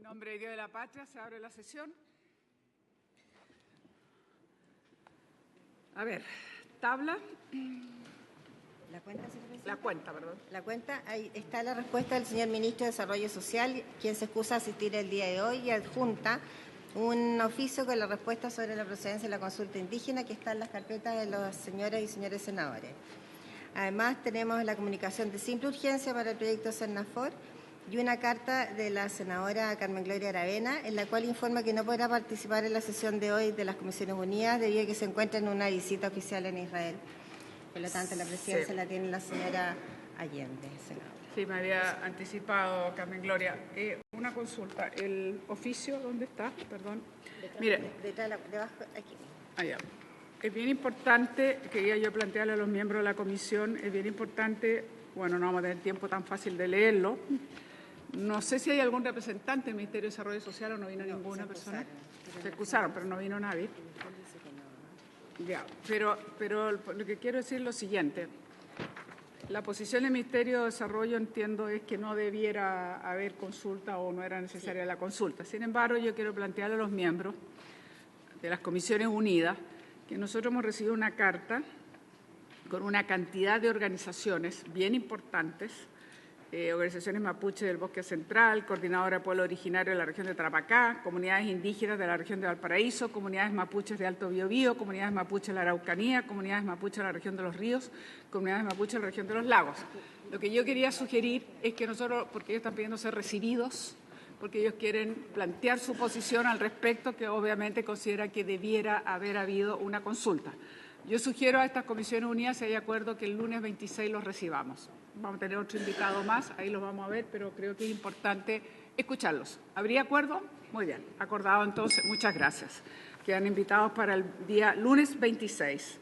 nombre de Dios de la Patria, se abre la sesión. A ver, tabla. La cuenta, señor presidente. La cuenta, perdón. La cuenta, ahí está la respuesta del señor Ministro de Desarrollo Social, quien se excusa asistir el día de hoy y adjunta un oficio con la respuesta sobre la procedencia de la consulta indígena que está en las carpetas de los señoras y señores senadores. Además, tenemos la comunicación de simple urgencia para el proyecto Cernafor y una carta de la senadora Carmen Gloria Aravena, en la cual informa que no podrá participar en la sesión de hoy de las Comisiones Unidas debido a que se encuentra en una visita oficial en Israel. Por lo tanto, la presidencia la tiene la señora Allende, senadora. Sí, me había anticipado, Carmen Gloria. Una consulta. ¿El oficio dónde está? Perdón. Mire. Debajo, aquí. Allá. Es bien importante, quería yo plantearle a los miembros de la comisión, es bien importante, bueno, no vamos a tener tiempo tan fácil de leerlo. No sé si hay algún representante del Ministerio de Desarrollo Social o no vino ninguna persona. Se excusaron, pero no vino nadie. Ya, pero lo que quiero decir es lo siguiente. La posición del Ministerio de Desarrollo, entiendo, es que no debiera haber consulta o no era necesaria la consulta. Sin embargo, yo quiero plantearle a los miembros de las Comisiones Unidas que nosotros hemos recibido una carta con una cantidad de organizaciones bien importantes, organizaciones mapuche del Bosque Central, Coordinadora de Pueblo Originario de la región de Tarapacá, comunidades indígenas de la región de Valparaíso, comunidades mapuches de Alto Biobío, comunidades mapuches de la Araucanía, comunidades mapuches de la región de los ríos, comunidades mapuches de la región de los lagos. Lo que yo quería sugerir es que nosotros, porque ellos están pidiendo ser recibidos, porque ellos quieren plantear su posición al respecto, que obviamente considera que debiera haber habido una consulta. Yo sugiero a estas Comisiones Unidas, si hay acuerdo, que el lunes 26 los recibamos. Vamos a tener otro invitado más, ahí los vamos a ver, pero creo que es importante escucharlos. ¿Habría acuerdo? Muy bien, acordado entonces, muchas gracias. Quedan invitados para el día lunes 26.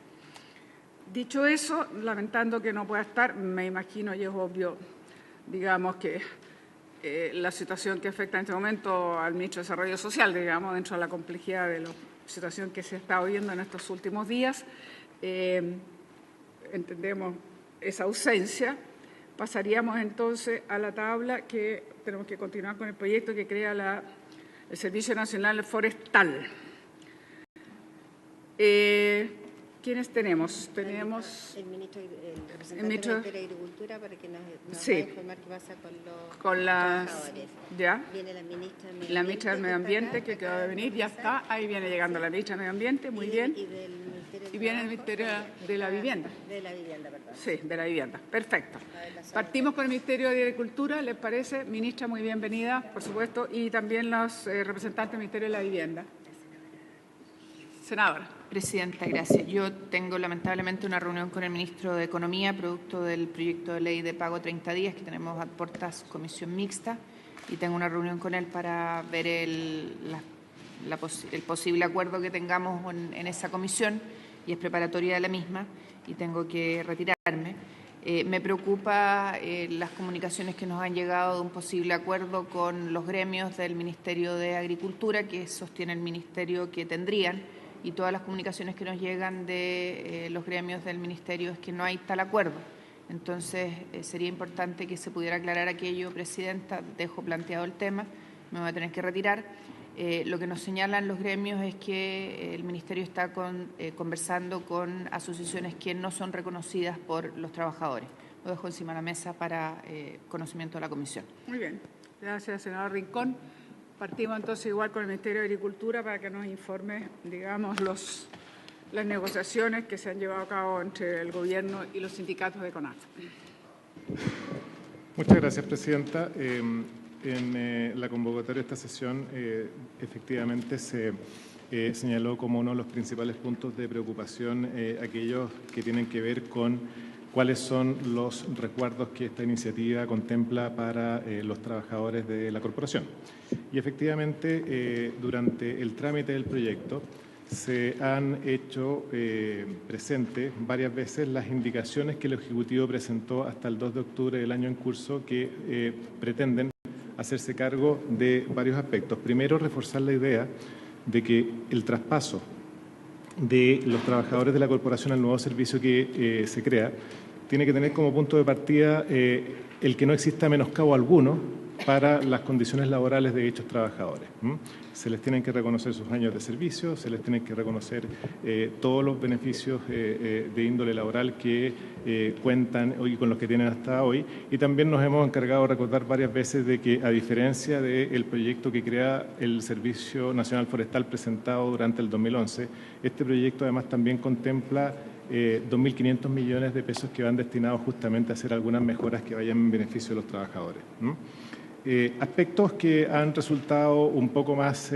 Dicho eso, lamentando que no pueda estar, me imagino, y es obvio, digamos que la situación que afecta en este momento al Ministro de Desarrollo Social, digamos, dentro de la complejidad de la situación que se está viviendo en estos últimos días. Entendemos esa ausencia. Pasaríamos entonces a la tabla que tenemos que continuar con el proyecto que crea el Servicio Nacional Forestal. ¿Quiénes tenemos? Tenemos el representante del Ministerio de Agricultura para que nos sí, va a informar qué pasa con los trabajadores. Ya. Viene la ministra del Medio Ambiente. La ministra del Medio Ambiente que quedó de venir, ya está. Ahí viene llegando la ministra del Medio Ambiente, muy bien. Y viene el Ministerio de la Vivienda. De la Vivienda, perdón. Sí, de la Vivienda. Perfecto. Partimos con el Ministerio de Agricultura, ¿les parece? Ministra, muy bienvenida, por supuesto, y también los representantes del Ministerio de la Vivienda. Senadora. Presidenta, gracias. Yo tengo lamentablemente una reunión con el Ministro de Economía, producto del proyecto de ley de pago 30 días que tenemos a puertas comisión mixta, y tengo una reunión con él para ver el posible acuerdo que tengamos en esa comisión, y es preparatoria de la misma, y tengo que retirarme. Me preocupa las comunicaciones que nos han llegado de un posible acuerdo con los gremios del Ministerio de Agricultura, que sostiene el Ministerio que tendrían, y todas las comunicaciones que nos llegan de los gremios del Ministerio es que no hay tal acuerdo. Entonces, sería importante que se pudiera aclarar aquello, Presidenta. Dejo planteado el tema, me voy a tener que retirar. Lo que nos señalan los gremios es que el Ministerio está conversando con asociaciones que no son reconocidas por los trabajadores. Lo dejo encima de la mesa para conocimiento de la Comisión. Muy bien. Gracias, senador Rincón. Partimos entonces igual con el Ministerio de Agricultura para que nos informe, digamos, las negociaciones que se han llevado a cabo entre el Gobierno y los sindicatos de CONAF. Muchas gracias, Presidenta. En la convocatoria de esta sesión, efectivamente se señaló como uno de los principales puntos de preocupación aquellos que tienen que ver con cuáles son los resguardos que esta iniciativa contempla para los trabajadores de la corporación. Y efectivamente, durante el trámite del proyecto, se han hecho presentes varias veces las indicaciones que el Ejecutivo presentó hasta el 2 de octubre del año en curso que pretenden hacerse cargo de varios aspectos. Primero, reforzar la idea de que el traspaso de los trabajadores de la corporación al nuevo servicio que se crea tiene que tener como punto de partida el que no exista menoscabo alguno para las condiciones laborales de dichos trabajadores. Se les tienen que reconocer sus años de servicio, se les tienen que reconocer todos los beneficios de índole laboral que cuentan hoy con los que tienen hasta hoy, y también nos hemos encargado de recordar varias veces de que, a diferencia del proyecto que crea el Servicio Nacional Forestal presentado durante el 2011, este proyecto además también contempla 2.500 millones de pesos que van destinados justamente a hacer algunas mejoras que vayan en beneficio de los trabajadores. Aspectos que han resultado un poco más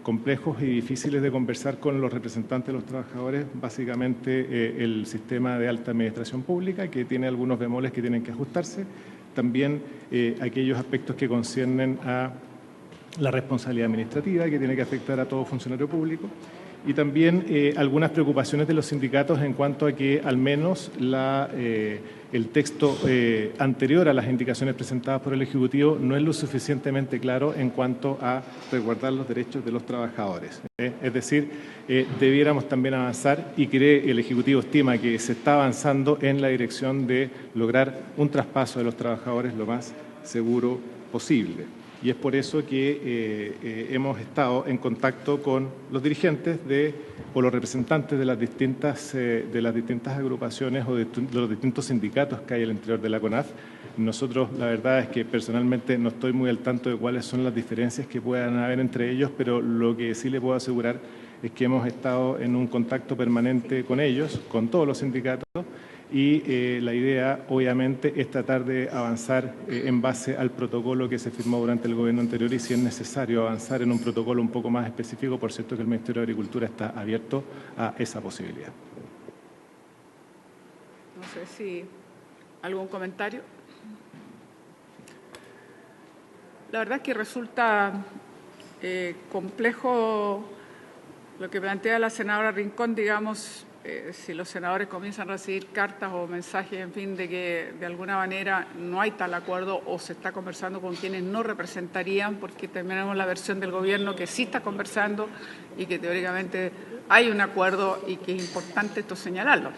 complejos y difíciles de conversar con los representantes de los trabajadores, básicamente el sistema de alta administración pública, que tiene algunos bemoles que tienen que ajustarse, también aquellos aspectos que conciernen a la responsabilidad administrativa, que tiene que afectar a todo funcionario público, y también algunas preocupaciones de los sindicatos en cuanto a que al menos el texto anterior a las indicaciones presentadas por el Ejecutivo no es lo suficientemente claro en cuanto a resguardar los derechos de los trabajadores. Es decir, debiéramos también avanzar, y el Ejecutivo estima que se está avanzando en la dirección de lograr un traspaso de los trabajadores lo más seguro posible. Y es por eso que hemos estado en contacto con los dirigentes o los representantes de las distintas agrupaciones o de los distintos sindicatos que hay al interior de la CONAF. Nosotros, la verdad es que personalmente no estoy muy al tanto de cuáles son las diferencias que puedan haber entre ellos, pero lo que sí le puedo asegurar es que hemos estado en un contacto permanente con ellos, con todos los sindicatos, y la idea, obviamente, es tratar de avanzar en base al protocolo que se firmó durante el gobierno anterior, y si es necesario avanzar en un protocolo un poco más específico, por cierto que el Ministerio de Agricultura está abierto a esa posibilidad. No sé si algún comentario. La verdad es que resulta complejo lo que plantea la senadora Rincón, digamos, si los senadores comienzan a recibir cartas o mensajes, en fin, de que de alguna manera no hay tal acuerdo o se está conversando con quienes no representarían, porque tenemos la versión del gobierno que sí está conversando y que teóricamente hay un acuerdo y que es importante esto señalarlo.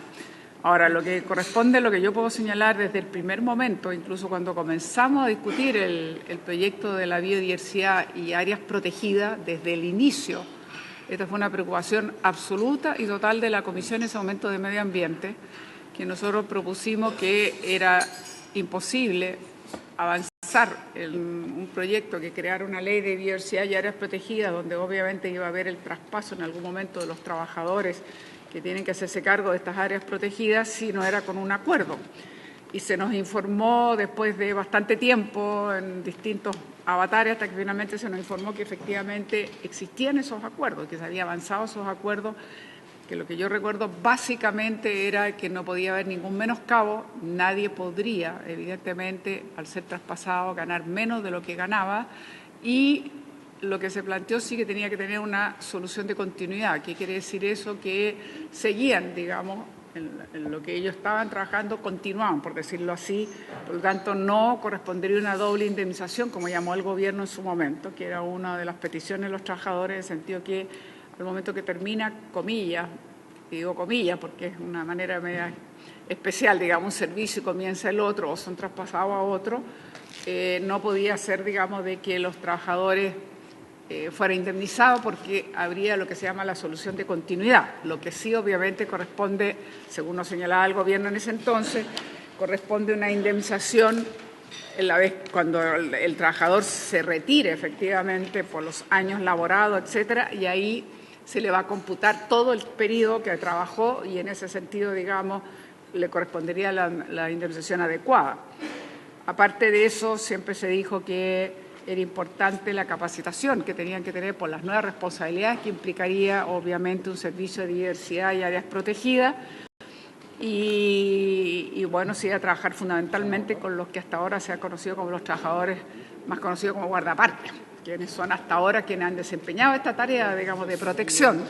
Ahora, lo que corresponde, lo que yo puedo señalar desde el primer momento, incluso cuando comenzamos a discutir el proyecto de la biodiversidad y áreas protegidas, desde el inicio, esta fue una preocupación absoluta y total de la Comisión en ese momento de Medio Ambiente, que nosotros propusimos que era imposible avanzar en un proyecto que creara una ley de biodiversidad y áreas protegidas, donde obviamente iba a haber el traspaso en algún momento de los trabajadores que tienen que hacerse cargo de estas áreas protegidas, si no era con un acuerdo. Y se nos informó después de bastante tiempo en distintos avatares, hasta que finalmente se nos informó que efectivamente existían esos acuerdos, que se había avanzado esos acuerdos, que lo que yo recuerdo básicamente era que no podía haber ningún menoscabo, nadie podría, evidentemente, al ser traspasado, ganar menos de lo que ganaba, y lo que se planteó sí que tenía que tener una solución de continuidad. ¿Qué quiere decir eso? Que seguían, digamos, en lo que ellos estaban trabajando, continuaban, por decirlo así. Por lo tanto, no correspondería una doble indemnización, como llamó el gobierno en su momento, que era una de las peticiones de los trabajadores, en el sentido que al momento que termina, comillas, y digo comillas porque es una manera media especial, digamos, un servicio y comienza el otro, o son traspasados a otro, no podía ser, digamos, de que los trabajadores fuera indemnizado, porque habría lo que se llama la solución de continuidad. Lo que sí obviamente corresponde, según nos señalaba el gobierno en ese entonces, corresponde una indemnización en la vez cuando el trabajador se retire efectivamente por los años laborados, etcétera, y ahí se le va a computar todo el periodo que trabajó, y en ese sentido, digamos, le correspondería la indemnización adecuada. Aparte de eso, siempre se dijo que era importante la capacitación que tenían que tener por las nuevas responsabilidades que implicaría, obviamente, un servicio de diversidad y áreas protegidas. Y bueno, se iba a trabajar fundamentalmente con los que hasta ahora se ha conocido como los trabajadores más conocidos como guardaparques, quienes son hasta ahora quienes han desempeñado esta tarea, digamos, de protección.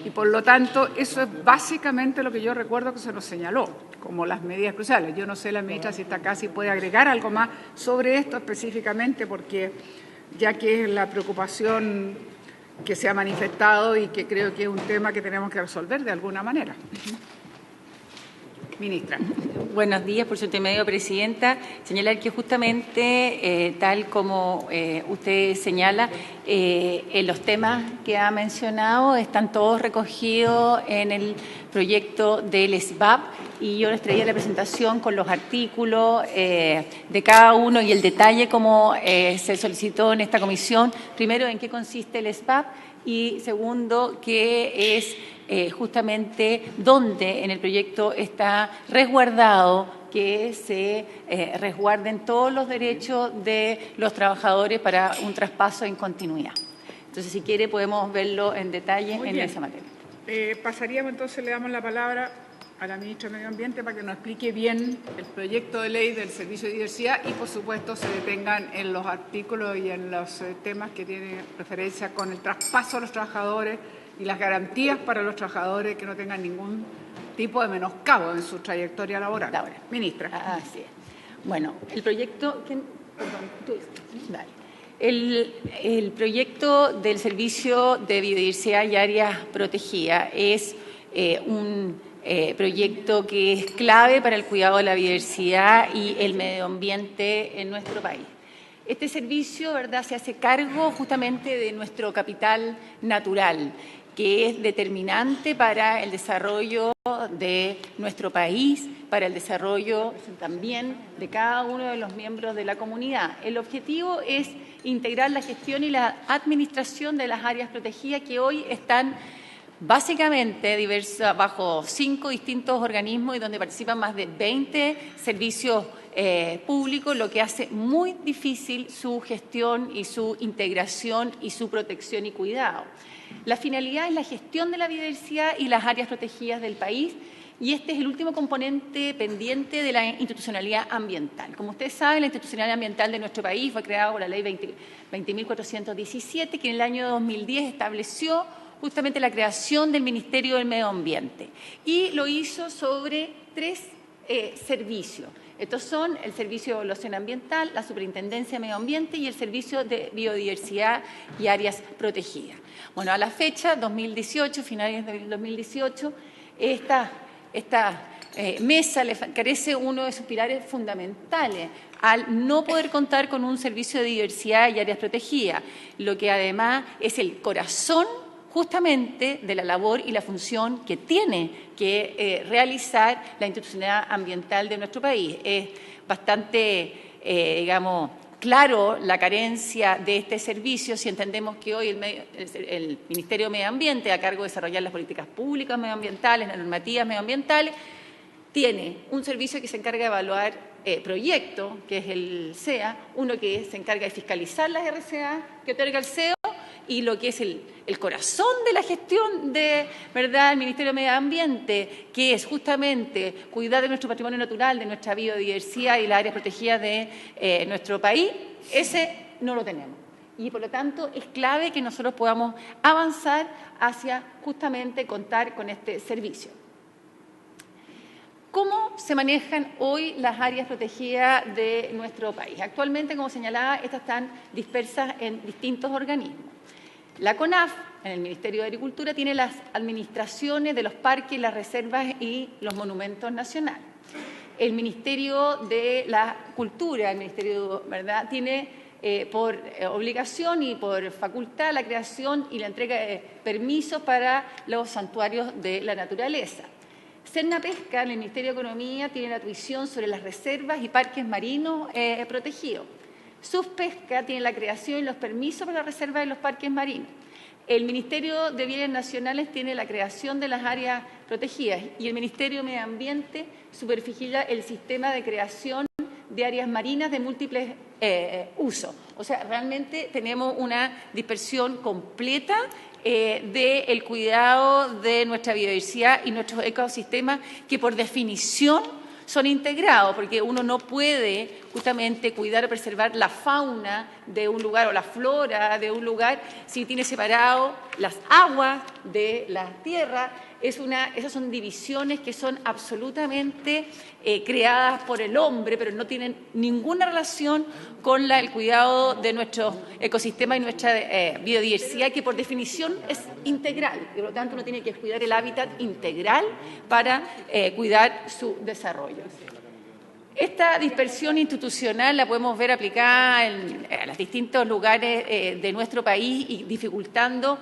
Y por lo tanto, eso es básicamente lo que yo recuerdo que se nos señaló como las medidas cruciales. Yo no sé, la ministra, si está acá, si puede agregar algo más sobre esto específicamente, porque ya que es la preocupación que se ha manifestado y que creo que es un tema que tenemos que resolver de alguna manera. Ministra. Buenos días, por su intermedio, Presidenta. Señalar que justamente, tal como usted señala, los temas que ha mencionado están todos recogidos en el proyecto del SBAP y yo les traía la presentación con los artículos de cada uno y el detalle como se solicitó en esta comisión. Primero, en qué consiste el SBAP y segundo, qué es justamente dónde en el proyecto está resguardado que se resguarden todos los derechos de los trabajadores para un traspaso en continuidad. Entonces, si quiere, podemos verlo en detalle en esa materia. Pasaríamos entonces, le damos la palabra a la ministra de Medio Ambiente para que nos explique bien el proyecto de ley del Servicio de Diversidad y, por supuesto, se detengan en los artículos y en los temas que tienen referencia con el traspaso a los trabajadores y las garantías para los trabajadores que no tengan ningún tipo de menoscabo en su trayectoria laboral. Ministra. Así es. Bueno, el proyecto... Perdón, tú. Dale. El proyecto del Servicio de Biodiversidad y Áreas Protegidas es un proyecto que es clave para el cuidado de la biodiversidad y el medio ambiente en nuestro país. Este servicio, ¿verdad?, se hace cargo justamente de nuestro capital natural, que es determinante para el desarrollo de nuestro país, para el desarrollo también de cada uno de los miembros de la comunidad. El objetivo es integrar la gestión y la administración de las áreas protegidas que hoy están básicamente diversas bajo 5 distintos organismos y donde participan más de 20 servicios públicos, lo que hace muy difícil su gestión y su integración y su protección y cuidado. La finalidad es la gestión de la biodiversidad y las áreas protegidas del país y este es el último componente pendiente de la institucionalidad ambiental. Como ustedes saben, la institucionalidad ambiental de nuestro país fue creada por la Ley 20.417, que en el año 2010 estableció justamente la creación del Ministerio del Medio Ambiente y lo hizo sobre 3 servicios. Estos son el Servicio de Evaluación Ambiental, la Superintendencia de Medio Ambiente y el Servicio de Biodiversidad y Áreas Protegidas. Bueno, a la fecha, 2018, finales del 2018, esta mesa le carece uno de sus pilares fundamentales al no poder contar con un servicio de diversidad y áreas protegidas, lo que además es el corazón justamente de la labor y la función que tiene que realizar la institucionalidad ambiental de nuestro país. Es bastante, claro la carencia de este servicio si entendemos que hoy el Ministerio de Medio Ambiente, a cargo de desarrollar las políticas públicas medioambientales, las normativas medioambientales, tiene un servicio que se encarga de evaluar proyectos, que es el CEA, uno que se encarga de fiscalizar las RCA que otorga el CEO, y lo que es el corazón de la gestión de, ¿verdad?, el Ministerio de Medio Ambiente, que es justamente cuidar de nuestro patrimonio natural, de nuestra biodiversidad y las áreas protegidas de nuestro país, ese no lo tenemos. Y, por lo tanto, es clave que nosotros podamos avanzar hacia justamente contar con este servicio. ¿Cómo se manejan hoy las áreas protegidas de nuestro país? Actualmente, como señalaba, estas están dispersas en distintos organismos. La CONAF, en el Ministerio de Agricultura, tiene las administraciones de los parques, las reservas y los monumentos nacionales. El Ministerio de la Cultura, el Ministerio, ¿verdad?, tiene por obligación y por facultad la creación y la entrega de permisos para los santuarios de la naturaleza. Cernapesca, en el Ministerio de Economía, tiene la tuición sobre las reservas y parques marinos protegidos. Suspesca tiene la creación y los permisos para las reservas y los parques marinos. El Ministerio de Bienes Nacionales tiene la creación de las áreas protegidas y el Ministerio de Medio Ambiente supervisa el sistema de creación de áreas marinas de múltiples usos. O sea, realmente tenemos una dispersión completa del cuidado de nuestra biodiversidad y nuestros ecosistemas que por definición son integrados, porque uno no puede justamente cuidar o preservar la fauna de un lugar o la flora de un lugar si tiene separado las aguas de la tierra, esas son divisiones que son absolutamente creadas por el hombre, pero no tienen ninguna relación con el cuidado de nuestro ecosistema y nuestra biodiversidad, que por definición es integral. Por lo tanto, uno tiene que cuidar el hábitat integral para cuidar su desarrollo. Esta dispersión institucional la podemos ver aplicada en los distintos lugares de nuestro país y dificultando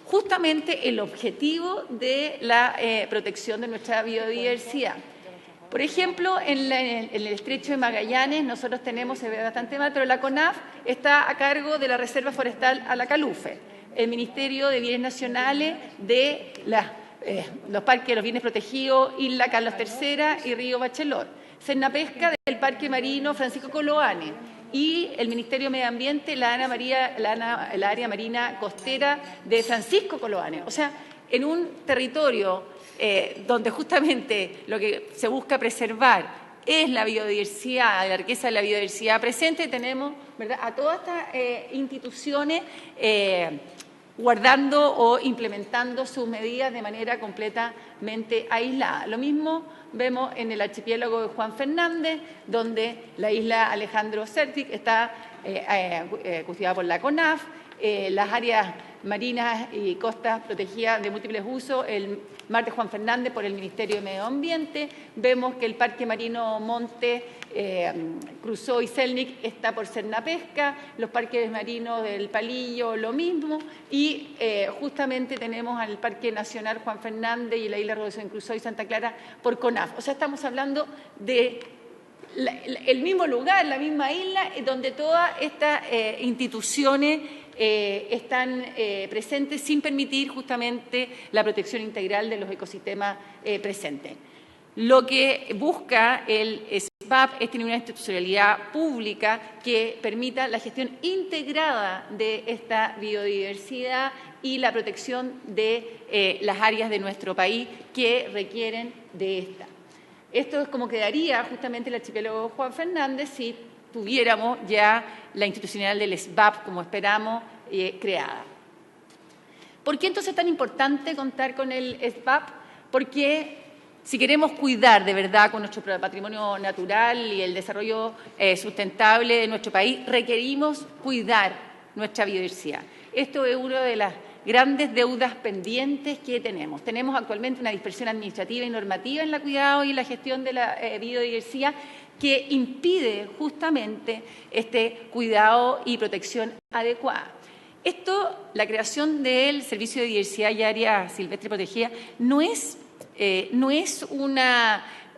justamente el objetivo de la protección de nuestra biodiversidad. Por ejemplo, en el estrecho de Magallanes nosotros tenemos, se ve bastante mal, pero la CONAF está a cargo de la Reserva Forestal Alacalufe, el Ministerio de Bienes Nacionales de los parques de los bienes protegidos, Isla Carlos III y Río Bachelor, Cernapesca del Parque Marino Francisco Coloane y el Ministerio de Medio Ambiente, la área marina costera de Francisco Coloane. O sea, en un territorio donde justamente lo que se busca preservar es la biodiversidad, la riqueza de la biodiversidad presente, tenemos, ¿verdad?, a todas estas instituciones guardando o implementando sus medidas de manera completamente aislada. Lo mismo vemos en el archipiélago de Juan Fernández, donde la isla Alejandro Sertic está custodiada por la CONAF, las áreas marinas y costas protegidas de múltiples usos, el mar de Juan Fernández por el Ministerio de Medio Ambiente. Vemos que el Parque Marino Monte Crusoe y Selnic está por Cernapesca, los parques marinos del Palillo lo mismo, y justamente tenemos al Parque Nacional Juan Fernández y la isla Robinson Crusoe y Santa Clara por CONAF. O sea, estamos hablando de el mismo lugar, la misma isla, donde todas estas instituciones están presentes sin permitir justamente la protección integral de los ecosistemas presentes. Lo que busca el SBAP es tener una institucionalidad pública que permita la gestión integrada de esta biodiversidad y la protección de las áreas de nuestro país que requieren de esta. Esto es como quedaría justamente el archipiélago Juan Fernández si tuviéramos ya la institucionalidad del SBAP, como esperamos, creada. ¿Por qué entonces es tan importante contar con el SBAP? Porque si queremos cuidar de verdad con nuestro patrimonio natural y el desarrollo sustentable de nuestro país, requerimos cuidar nuestra biodiversidad. Esto es una de las grandes deudas pendientes que tenemos. Tenemos actualmente una dispersión administrativa y normativa en el cuidado y la gestión de la biodiversidad que impide justamente este cuidado y protección adecuada. Esto, la creación del Servicio de Diversidad y Área Silvestre Protegida, no es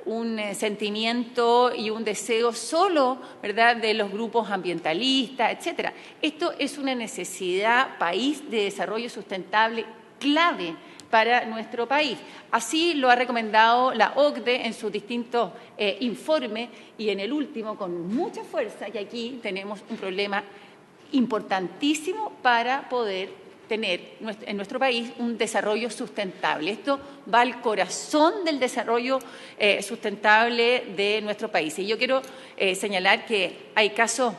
un sentimiento y un deseo solo, ¿verdad?, de los grupos ambientalistas, etcétera. Esto es una necesidad país de desarrollo sustentable clave para nuestro país. Así lo ha recomendado la OCDE en sus distintos informes y en el último con mucha fuerza, y aquí tenemos un problema importantísimo para poder tener en nuestro país un desarrollo sustentable. Esto va al corazón del desarrollo sustentable de nuestro país. Y yo quiero señalar que hay casos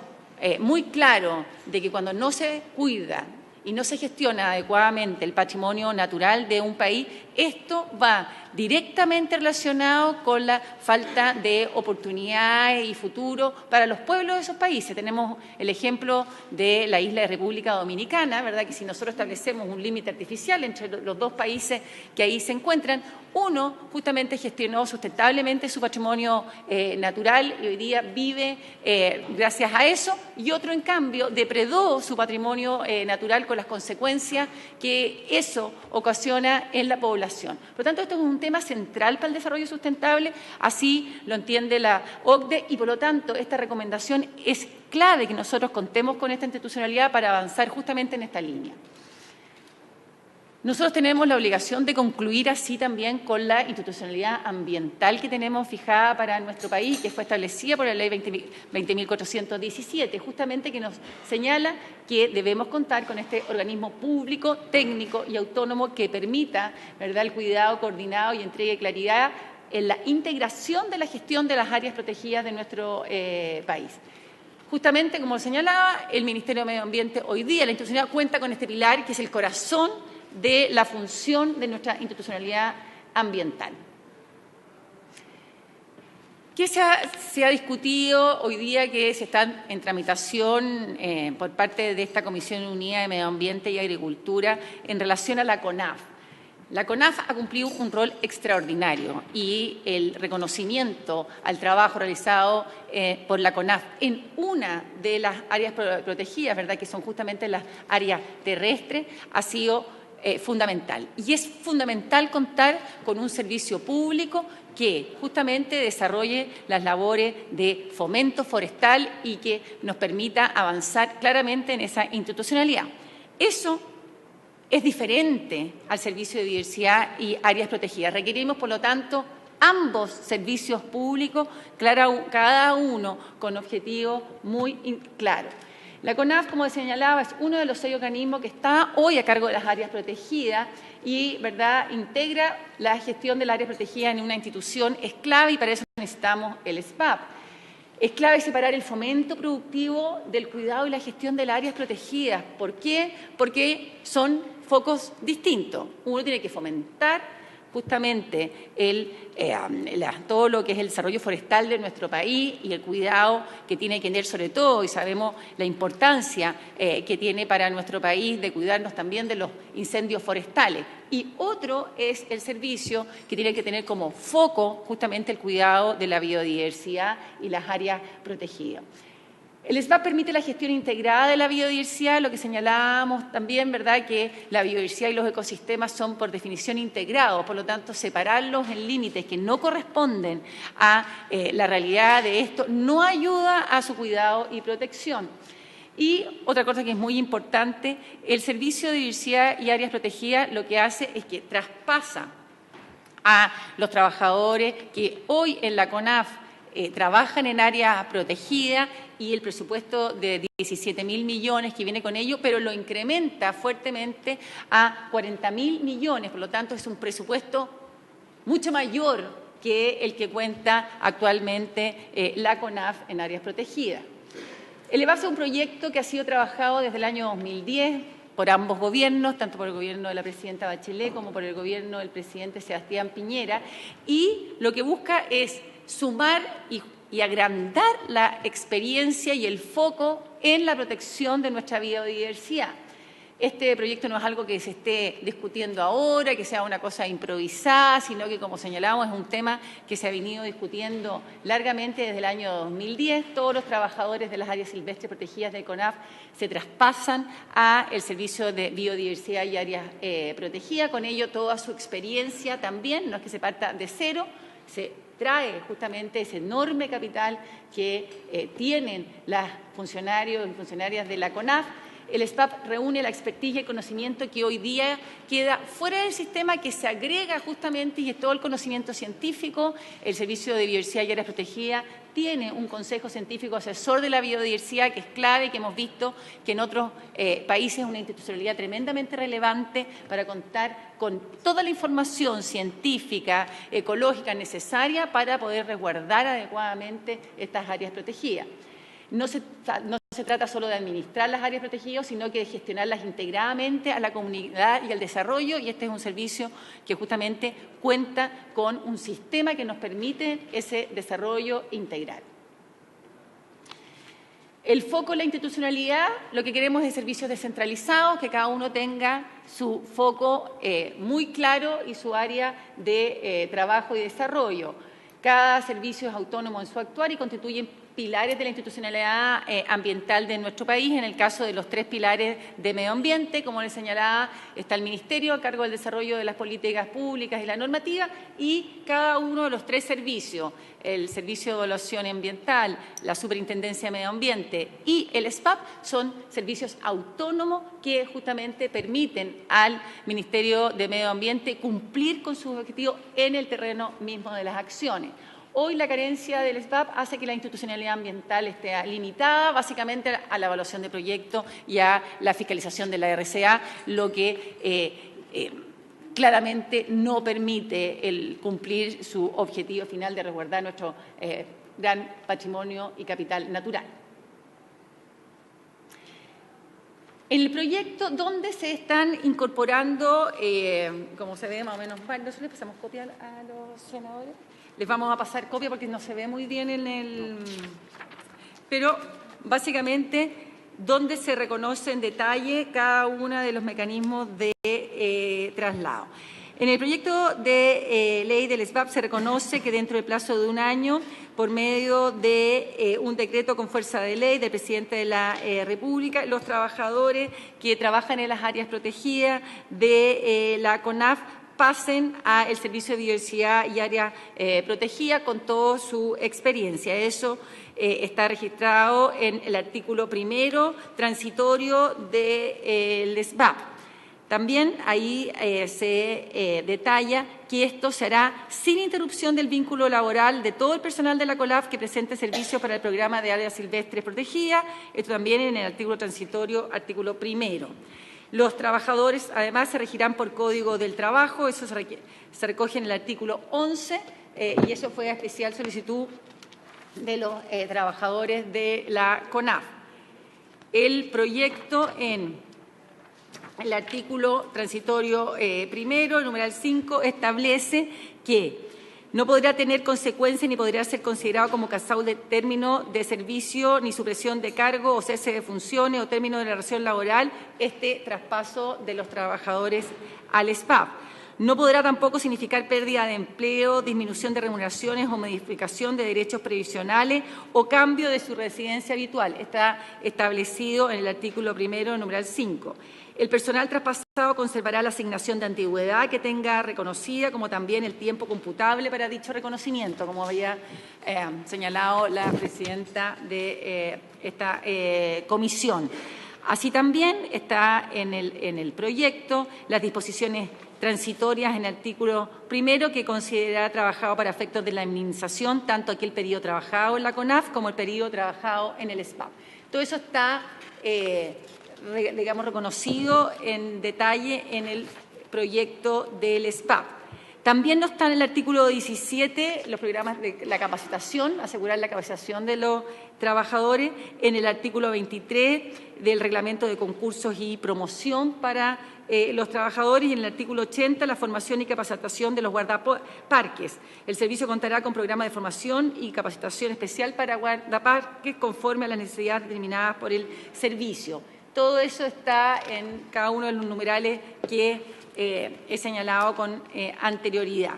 muy claros de que cuando no se cuida y no se gestiona adecuadamente el patrimonio natural de un país, esto va directamente relacionado con la falta de oportunidades y futuro para los pueblos de esos países. Tenemos el ejemplo de la isla de República Dominicana, ¿verdad?, que si nosotros establecemos un límite artificial entre los dos países que ahí se encuentran, uno justamente gestionó sustentablemente su patrimonio natural y hoy día vive gracias a eso, y otro, en cambio, depredó su patrimonio natural con las consecuencias que eso ocasiona en la población. Por lo tanto, esto es un tema central para el desarrollo sustentable, así lo entiende la OCDE, y por lo tanto esta recomendación es clave que nosotros contemos con esta institucionalidad para avanzar justamente en esta línea. Nosotros tenemos la obligación de concluir así también con la institucionalidad ambiental que tenemos fijada para nuestro país, que fue establecida por la Ley 20.417, justamente que nos señala que debemos contar con este organismo público, técnico y autónomo que permita, ¿verdad?, el cuidado coordinado y entregue claridad en la integración de la gestión de las áreas protegidas de nuestro país. Justamente, como señalaba, el Ministerio de Medio Ambiente hoy día, la institucionalidad cuenta con este pilar que es el corazón de la función de nuestra institucionalidad ambiental. ¿Qué se ha discutido hoy día que se está en tramitación por parte de esta Comisión Unida de Medio Ambiente y Agricultura en relación a la CONAF? La CONAF ha cumplido un rol extraordinario y el reconocimiento al trabajo realizado por la CONAF en una de las áreas protegidas, ¿verdad?, que son justamente las áreas terrestres, ha sido fundamental. Y es fundamental contar con un servicio público que justamente desarrolle las labores de fomento forestal y que nos permita avanzar claramente en esa institucionalidad. Eso es diferente al servicio de diversidad y áreas protegidas. Requerimos, por lo tanto, ambos servicios públicos, cada uno con objetivos muy claros. La CONAF, como señalaba, es uno de los 6 organismos que está hoy a cargo de las áreas protegidas y, ¿verdad?, integra la gestión del área protegida en una institución. Es clave y para eso necesitamos el SPAP. Es clave separar el fomento productivo del cuidado y la gestión de las áreas protegidas. ¿Por qué? Porque son focos distintos. Uno tiene que fomentar justamente todo lo que es el desarrollo forestal de nuestro país y el cuidado que tiene que tener sobre todo, y sabemos la importancia que tiene para nuestro país de cuidarnos también de los incendios forestales. Y otro es el servicio que tiene que tener como foco justamente el cuidado de la biodiversidad y las áreas protegidas. El SPAP permite la gestión integrada de la biodiversidad, lo que señalábamos también, ¿verdad?, que la biodiversidad y los ecosistemas son por definición integrados, por lo tanto, separarlos en límites que no corresponden a la realidad de esto no ayuda a su cuidado y protección. Y otra cosa que es muy importante, el Servicio de Diversidad y Áreas Protegidas lo que hace es que traspasa a los trabajadores que hoy en la CONAF trabajan en áreas protegidas y el presupuesto de 17.000 millones que viene con ello, pero lo incrementa fuertemente a 40.000 millones. Por lo tanto, es un presupuesto mucho mayor que el que cuenta actualmente la CONAF en áreas protegidas. El EVAP es un proyecto que ha sido trabajado desde el año 2010 por ambos gobiernos, tanto por el gobierno de la presidenta Bachelet como por el gobierno del presidente Sebastián Piñera, y lo que busca es sumar y agrandar la experiencia y el foco en la protección de nuestra biodiversidad. Este proyecto no es algo que se esté discutiendo ahora, que sea una cosa improvisada, sino que, como señalamos, es un tema que se ha venido discutiendo largamente desde el año 2010. Todos los trabajadores de las áreas silvestres protegidas de CONAF se traspasan al Servicio de Biodiversidad y Áreas Protegidas. Con ello, toda su experiencia también, no es que se parta de cero, se trae justamente ese enorme capital que tienen los funcionarios y funcionarias de la CONAF. El SPAP reúne la expertise y el conocimiento que hoy día queda fuera del sistema, que se agrega justamente, y es todo el conocimiento científico. El Servicio de Biodiversidad y Áreas Protegidas tiene un consejo científico asesor de la biodiversidad que es clave y que hemos visto que en otros países es una institucionalidad tremendamente relevante para contar con toda la información científica, ecológica necesaria para poder resguardar adecuadamente estas áreas protegidas. No se trata solo de administrar las áreas protegidas, sino que de gestionarlas integradamente a la comunidad y al desarrollo, y este es un servicio que justamente cuenta con un sistema que nos permite ese desarrollo integral. El foco en la institucionalidad, lo que queremos es servicios descentralizados, que cada uno tenga su foco muy claro y su área de trabajo y desarrollo. Cada servicio es autónomo en su actuar y constituye pilares de la institucionalidad ambiental de nuestro país. En el caso de los 3 pilares de medio ambiente, como les señalaba, está el Ministerio a cargo del desarrollo de las políticas públicas y la normativa, y cada uno de los 3 servicios, el Servicio de Evaluación Ambiental, la Superintendencia de Medio Ambiente y el SPAP, son servicios autónomos que justamente permiten al Ministerio de Medio Ambiente cumplir con sus objetivos en el terreno mismo de las acciones. Hoy la carencia del SPAP hace que la institucionalidad ambiental esté limitada básicamente a la evaluación de proyectos y a la fiscalización de la RCA, lo que claramente no permite el cumplir su objetivo final de resguardar nuestro gran patrimonio y capital natural. En el proyecto, donde se están incorporando, como se ve más o menos, nosotros les pasamos copia a los senadores, les vamos a pasar copia porque no se ve muy bien en el... Pero básicamente, donde se reconoce en detalle cada uno de los mecanismos de traslado. En el proyecto de ley del SBAP se reconoce que dentro del plazo de un año, por medio de un decreto con fuerza de ley del presidente de la República, los trabajadores que trabajan en las áreas protegidas de la CONAF pasen al servicio de biodiversidad y área protegida con toda su experiencia. Eso está registrado en el artículo 1 transitorio del SBAP. También ahí se detalla que esto se hará sin interrupción del vínculo laboral de todo el personal de la CONAF que presente servicios para el programa de áreas silvestres protegidas. Esto también en el artículo transitorio, artículo 1. Los trabajadores, además, se regirán por Código del Trabajo. Eso se recoge en el artículo 11 y eso fue a especial solicitud de los trabajadores de la CONAF. El proyecto en el artículo transitorio 1, el numeral 5, establece que no podrá tener consecuencias ni podrá ser considerado como causal de término de servicio, ni supresión de cargo o cese de funciones o término de la relación laboral este traspaso de los trabajadores al SPAP. No podrá tampoco significar pérdida de empleo, disminución de remuneraciones o modificación de derechos previsionales o cambio de su residencia habitual. Está establecido en el artículo 1, numeral 5. El personal traspasado conservará la asignación de antigüedad que tenga reconocida, como también el tiempo computable para dicho reconocimiento, como había señalado la presidenta de esta comisión. Así también está en el proyecto las disposiciones transitorias en el artículo 1 que considerará trabajado para efectos de la indemnización tanto aquel periodo trabajado en la CONAF como el periodo trabajado en el SPAP. Todo eso está digamos, reconocido en detalle en el proyecto del SPAP. También no está en el artículo 17 los programas de la capacitación, asegurar la capacitación de los trabajadores, en el artículo 23 del reglamento de concursos y promoción para los trabajadores y en el artículo 80 la formación y capacitación de los guardaparques. El servicio contará con programas de formación y capacitación especial para guardaparques conforme a las necesidades determinadas por el servicio. Todo eso está en cada uno de los numerales que he señalado con anterioridad.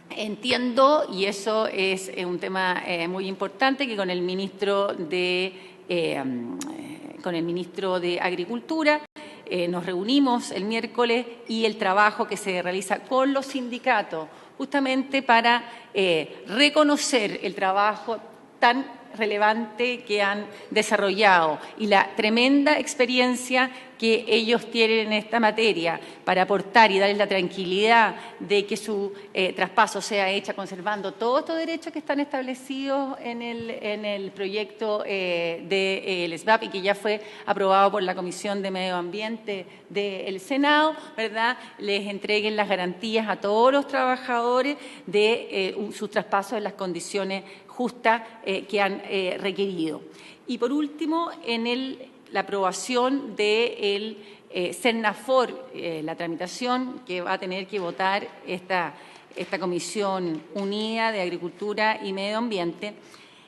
Entiendo, y eso es un tema muy importante, que con el ministro de Agricultura nos reunimos el miércoles y el trabajo que se realiza con los sindicatos, justamente para reconocer el trabajo tan relevante que han desarrollado y la tremenda experiencia que ellos tienen en esta materia para aportar y darles la tranquilidad de que su traspaso sea hecho conservando todos estos derechos que están establecidos en el proyecto del SBAP y que ya fue aprobado por la Comisión de Medio Ambiente del Senado, ¿verdad? Les entreguen las garantías a todos los trabajadores de sus traspasos en las condiciones justas que han requerido. Y por último, en la aprobación del CERNAFOR, la tramitación que va a tener que votar esta Comisión Unida de Agricultura y Medio Ambiente,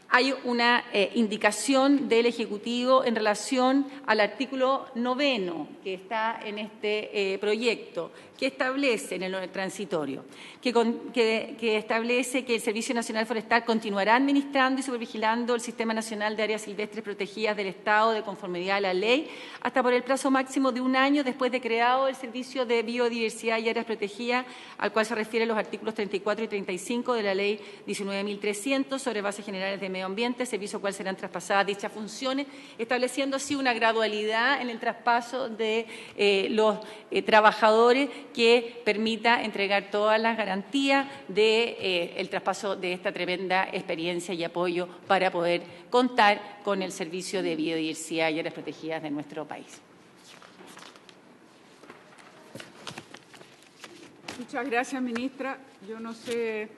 hay una indicación del Ejecutivo en relación al artículo 9 que está en este proyecto, que establece en el transitorio, que establece que el Servicio Nacional Forestal continuará administrando y supervigilando el Sistema Nacional de Áreas Silvestres Protegidas del Estado de conformidad a la ley hasta por el plazo máximo de un año después de creado el Servicio de Biodiversidad y Áreas Protegidas, al cual se refieren los artículos 34 y 35 de la Ley 19.300 sobre bases generales de medio ambiente, servicio al cual serán traspasadas dichas funciones, estableciendo así una gradualidad en el traspaso de los trabajadores que permita entregar todas las garantías del traspaso de esta tremenda experiencia y apoyo para poder contar con el servicio de biodiversidad y áreas protegidas de nuestro país. Muchas gracias, ministra. Yo no sé,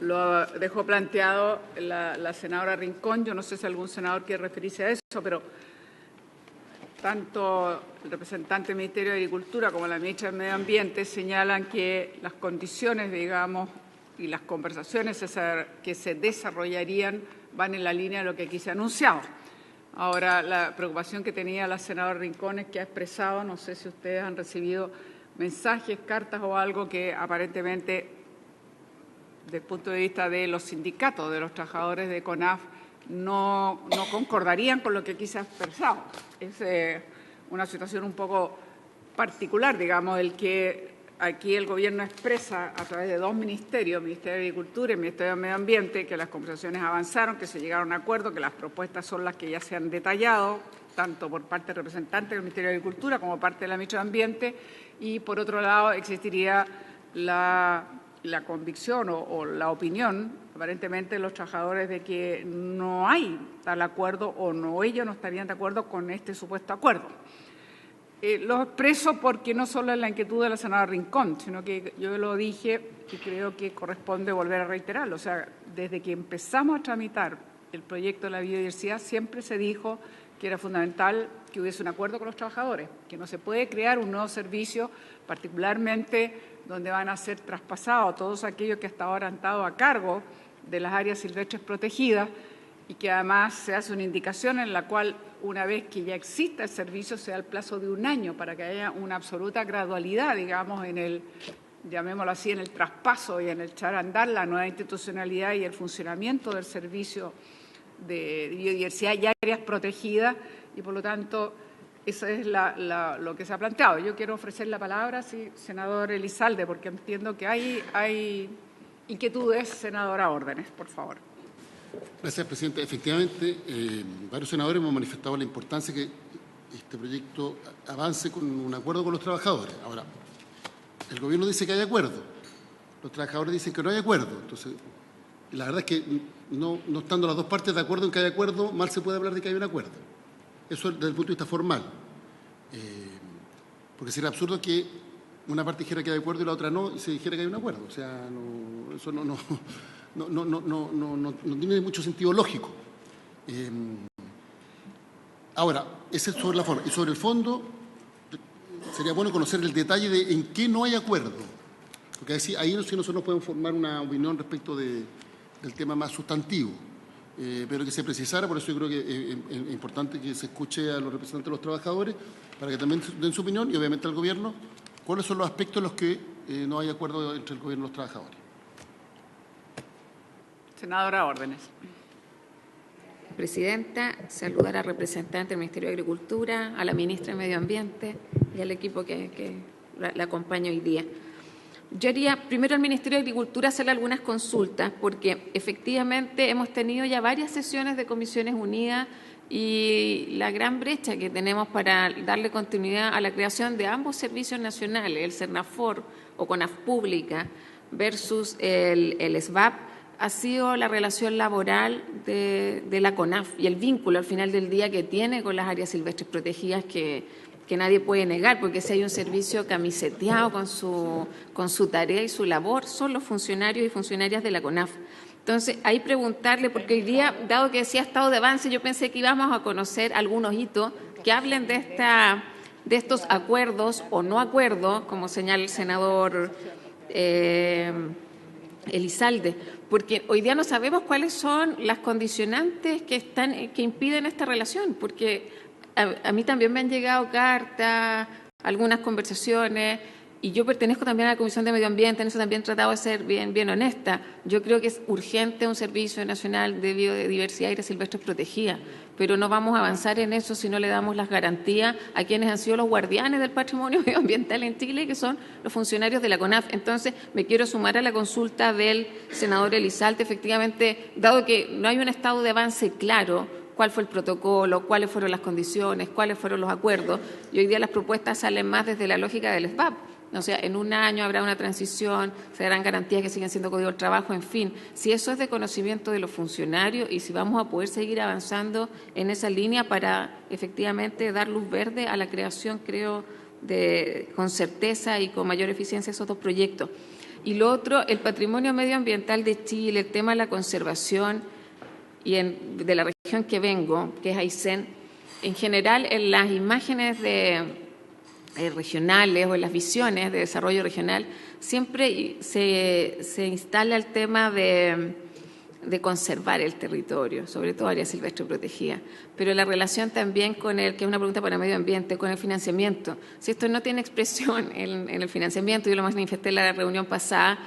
lo dejó planteado la senadora Rincón. Yo no sé si algún senador quiere referirse a eso, pero tanto el representante del Ministerio de Agricultura como la ministra del Medio Ambiente señalan que las condiciones, digamos, y las conversaciones que se desarrollarían van en la línea de lo que aquí se ha anunciado. Ahora, la preocupación que tenía la senadora Rincón es que ha expresado, no sé si ustedes han recibido mensajes, cartas o algo que aparentemente, desde el punto de vista de los sindicatos, de los trabajadores de CONAF, no concordarían con lo que aquí se ha expresado. Es una situación un poco particular, digamos, el que aquí el Gobierno expresa a través de dos ministerios, el Ministerio de Agricultura y el Ministerio de Medio Ambiente, que las conversaciones avanzaron, que se llegaron a acuerdo, que las propuestas son las que ya se han detallado, tanto por parte del representante del Ministerio de Agricultura como por parte de la ministra de Ambiente, y por otro lado existiría la convicción o la opinión, aparentemente, de los trabajadores de que no hay tal acuerdo o ellos no estarían de acuerdo con este supuesto acuerdo. Lo expreso porque no solo es la inquietud de la senadora Rincón, sino que yo lo dije y creo que corresponde volver a reiterarlo. O sea, desde que empezamos a tramitar el proyecto de la biodiversidad siempre se dijo que era fundamental que hubiese un acuerdo con los trabajadores, que no se puede crear un nuevo servicio, particularmente donde van a ser traspasados todos aquellos que hasta ahora han estado a cargo de las áreas silvestres protegidas, y que además se hace una indicación en la cual, una vez que ya exista el servicio, sea el plazo de 1 año para que haya una absoluta gradualidad, digamos, en el, llamémoslo así, en el traspaso y en el echar a andar la nueva institucionalidad y el funcionamiento del servicio de biodiversidad y áreas protegidas, y por lo tanto eso es lo que se ha planteado. Yo quiero ofrecer la palabra, sí, senador Elizalde, porque entiendo que hay inquietudes. Senadora Órdenes, por favor. Gracias, presidente. Efectivamente, varios senadores hemos manifestado la importancia de que este proyecto avance con un acuerdo con los trabajadores. Ahora, el Gobierno dice que hay acuerdo, los trabajadores dicen que no hay acuerdo. Entonces, la verdad es que no estando las dos partes de acuerdo en que hay acuerdo, mal se puede hablar de que hay un acuerdo. Eso desde el punto de vista formal. Porque sería absurdo que una parte dijera que hay acuerdo y la otra no, y se dijera que hay un acuerdo. O sea, eso no tiene mucho sentido lógico. Ahora, ese es sobre la forma. Y sobre el fondo, sería bueno conocer el detalle de en qué no hay acuerdo. Porque ahí sí nosotros podemos formar una opinión respecto del tema más sustantivo. Pero que se precisara, por eso yo creo que es importante que se escuche a los representantes de los trabajadores para que también den su opinión y obviamente al Gobierno cuáles son los aspectos en los que no hay acuerdo entre el Gobierno y los trabajadores. Senadora Órdenes. Presidenta, saludar al representante del Ministerio de Agricultura, a la ministra de Medio Ambiente y al equipo que la acompaña hoy día. Yo haría primero al Ministerio de Agricultura hacerle algunas consultas, porque efectivamente hemos tenido ya varias sesiones de Comisiones Unidas y la gran brecha que tenemos para darle continuidad a la creación de ambos servicios nacionales, el CERNAFOR o CONAF Pública versus el SVAP, ha sido la relación laboral de la CONAF y el vínculo al final del día que tiene con las áreas silvestres protegidas que nadie puede negar, porque si hay un servicio camiseteado con su tarea y su labor, son los funcionarios y funcionarias de la CONAF. Entonces, ahí preguntarle, porque hoy día, dado que decía estado de avance, yo pensé que íbamos a conocer algunos hitos que hablen de estos acuerdos o no acuerdos, como señala el senador Elizalde, porque hoy día no sabemos cuáles son las condicionantes que impiden esta relación, porque a mí también me han llegado cartas, algunas conversaciones, y yo pertenezco también a la Comisión de Medio Ambiente, en eso también he tratado de ser bien honesta. Yo creo que es urgente un Servicio Nacional de Biodiversidad y Áreas Silvestres Protegidas, pero no vamos a avanzar en eso si no le damos las garantías a quienes han sido los guardianes del patrimonio medioambiental en Chile, que son los funcionarios de la CONAF. Entonces, me quiero sumar a la consulta del senador Elizalde. Efectivamente, dado que no hay un estado de avance claro, cuál fue el protocolo, cuáles fueron las condiciones, cuáles fueron los acuerdos, y hoy día las propuestas salen más desde la lógica del SVAP. O sea, en 1 año habrá una transición, se darán garantías que siguen siendo código del trabajo, en fin. Si eso es de conocimiento de los funcionarios y si vamos a poder seguir avanzando en esa línea para efectivamente dar luz verde a la creación, creo, con certeza y con mayor eficiencia esos dos proyectos. Y lo otro, el patrimonio medioambiental de Chile, el tema de la conservación y de la región que vengo, que es Aysén, en general en las imágenes regionales o en las visiones de desarrollo regional, siempre se instala el tema de conservar el territorio, sobre todo área silvestre protegida, pero la relación también con que es una pregunta para medio ambiente, con el financiamiento. Si esto no tiene expresión en el financiamiento, yo lo manifesté en la reunión pasada,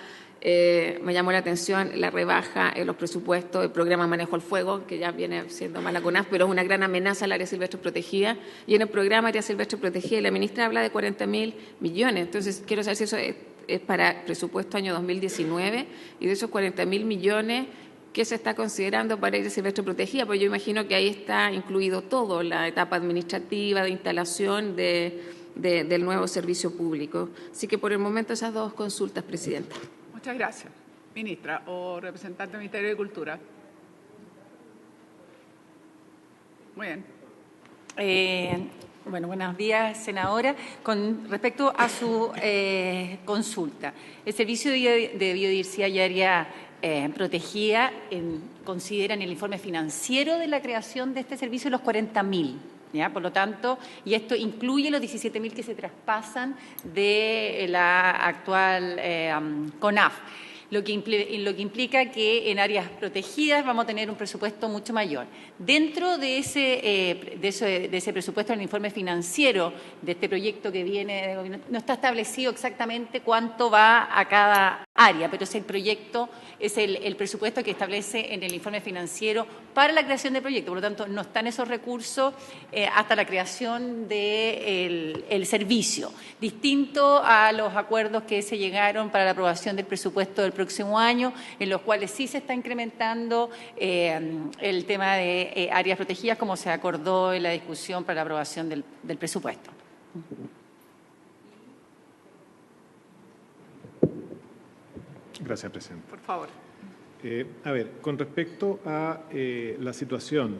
me llamó la atención la rebaja en los presupuestos del programa Manejo al Fuego, que ya viene siendo más la CONAF, pero es una gran amenaza al área silvestre protegida, y en el programa área silvestre protegida, la ministra habla de 40.000 millones, entonces quiero saber si eso es para presupuesto año 2019, y de esos 40.000 millones, ¿qué se está considerando para área silvestre protegida? Pues yo imagino que ahí está incluido todo, la etapa administrativa, de instalación del nuevo servicio público. Así que por el momento esas dos consultas, Presidenta. Muchas gracias. Ministra o representante del Ministerio de Cultura. Muy bien. Bueno, buenos días, senadora. Con respecto a su consulta, el Servicio de Biodiversidad y Área protegida considera en el informe financiero de la creación de este servicio los 40.000. ¿Ya? Por lo tanto, y esto incluye los 17.000 que se traspasan de la actual CONAF, lo que implica que en áreas protegidas vamos a tener un presupuesto mucho mayor. Dentro de ese presupuesto, en el informe financiero de este proyecto que viene de gobierno, no está establecido exactamente cuánto va a cada área, pero es el proyecto, es el presupuesto que establece en el informe financiero para la creación del proyecto. Por lo tanto, no están esos recursos hasta la creación del servicio, distinto a los acuerdos que se llegaron para la aprobación del presupuesto del próximo año, en los cuales sí se está incrementando el tema de áreas protegidas, como se acordó en la discusión para la aprobación del presupuesto. Gracias, Presidente. Por favor. A ver, con respecto a la situación